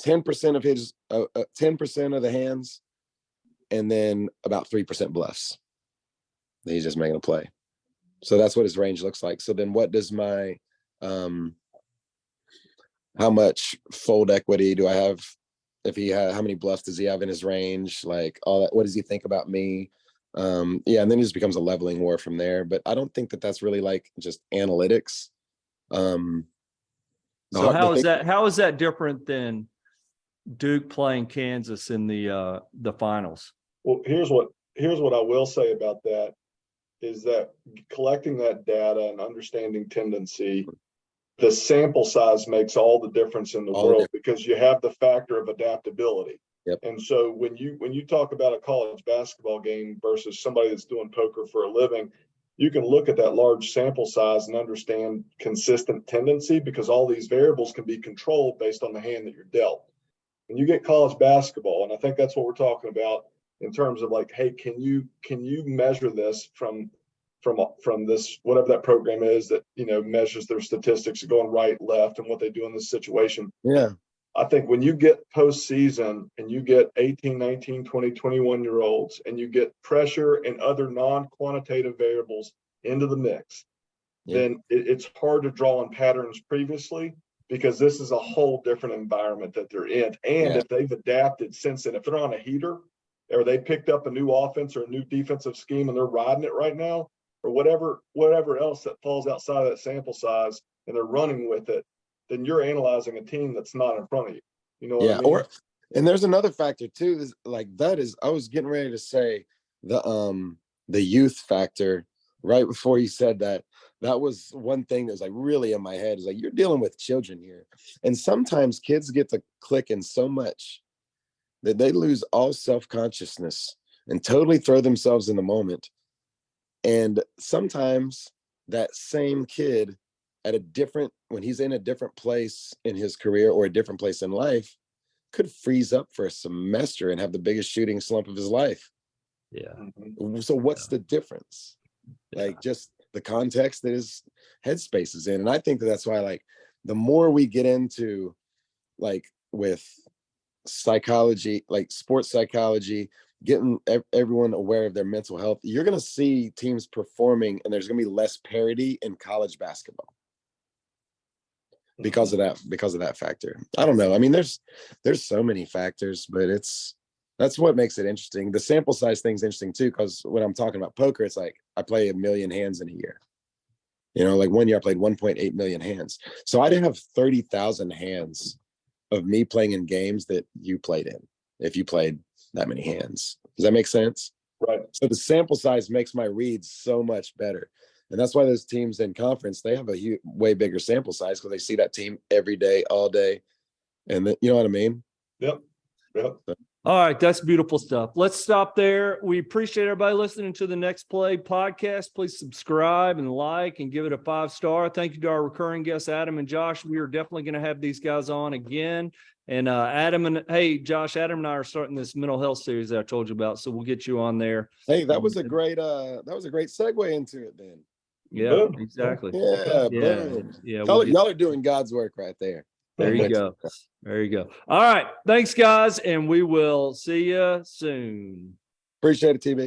10% of his 10% of the hands, and then about 3% bluffs that he's just making a play. So that's what his range looks like. So then what does my how much fold equity do I have? If he had, how many bluffs does he have in his range? Like all that, what does he think about me? Yeah, and then it just becomes a leveling war from there. But I don't think that that's really like just analytics. so how is that different than Duke playing Kansas in the finals? Well, here's what I will say about that is that collecting that data and understanding tendency, the sample size makes all the difference in the world, because you have the factor of adaptability. Yep. And so when you talk about a college basketball game versus somebody that's doing poker for a living, you can look at that large sample size and understand consistent tendency, because all these variables can be controlled based on the hand that you're dealt. When you get college basketball, and I think that's what we're talking about in terms of like, hey, can you measure this from this, whatever that program is that, you know, measures their statistics going right, left, and what they do in this situation. Yeah. I think when you get postseason and you get 18, 19, 20, 21-year-olds, and you get pressure and other non-quantitative variables into the mix, then it's hard to draw on patterns previously, because this is a whole different environment that they're in. And if they've adapted since then, if they're on a heater, or they picked up a new offense or a new defensive scheme and they're riding it right now, or whatever else that falls outside of that sample size, and they're running with it, then you're analyzing a team that's not in front of you. You know what I mean? And there's another factor too, is like I was getting ready to say the youth factor right before you said that. That was one thing that was like really in my head, is like, you're dealing with children here. And sometimes kids get to clicking so much that they lose all self-consciousness and totally throw themselves in the moment. And sometimes that same kid when he's in a different place in his career or a different place in life, could freeze up for a semester and have the biggest shooting slump of his life. Yeah. So what's the difference? Like just the context that his headspace is in. And I think that's why, like, the more we get into like with psychology, like sports psychology, getting everyone aware of their mental health, you're going to see teams performing, and there's going to be less parity in college basketball because of that factor. I don't know. I mean, there's so many factors, but that's what makes it interesting. The sample size thing's interesting too, because when I'm talking about poker, it's like I play 1 million hands in a year. You know, like 1 year I played 1.8 million hands. So I didn't have 30,000 hands of me playing in games that you played in, if you played that many hands. Does that make sense? Right. So the sample size makes my reads so much better. And that's why those teams in conference, they have a way bigger sample size, because they see that team every day, all day. And then, you know what I mean? Yep. So, All right, that's beautiful stuff. Let's stop there. We appreciate everybody listening to the Next Play podcast. Please subscribe and like and give it a 5-star. Thank you to our recurring guests, Adam and Josh. We are definitely going to have these guys on again. And Josh, Adam and I are starting this mental health series that I told you about, so we'll get you on there. hey, that was a great segue into it then. Yeah, Boom. exactly. Yeah, Yeah, boom. yeah. Y'all, we'll get- y'all are doing God's work right there. there you go. There you go. All right. Thanks, guys. And we will see you soon. Appreciate it, TB.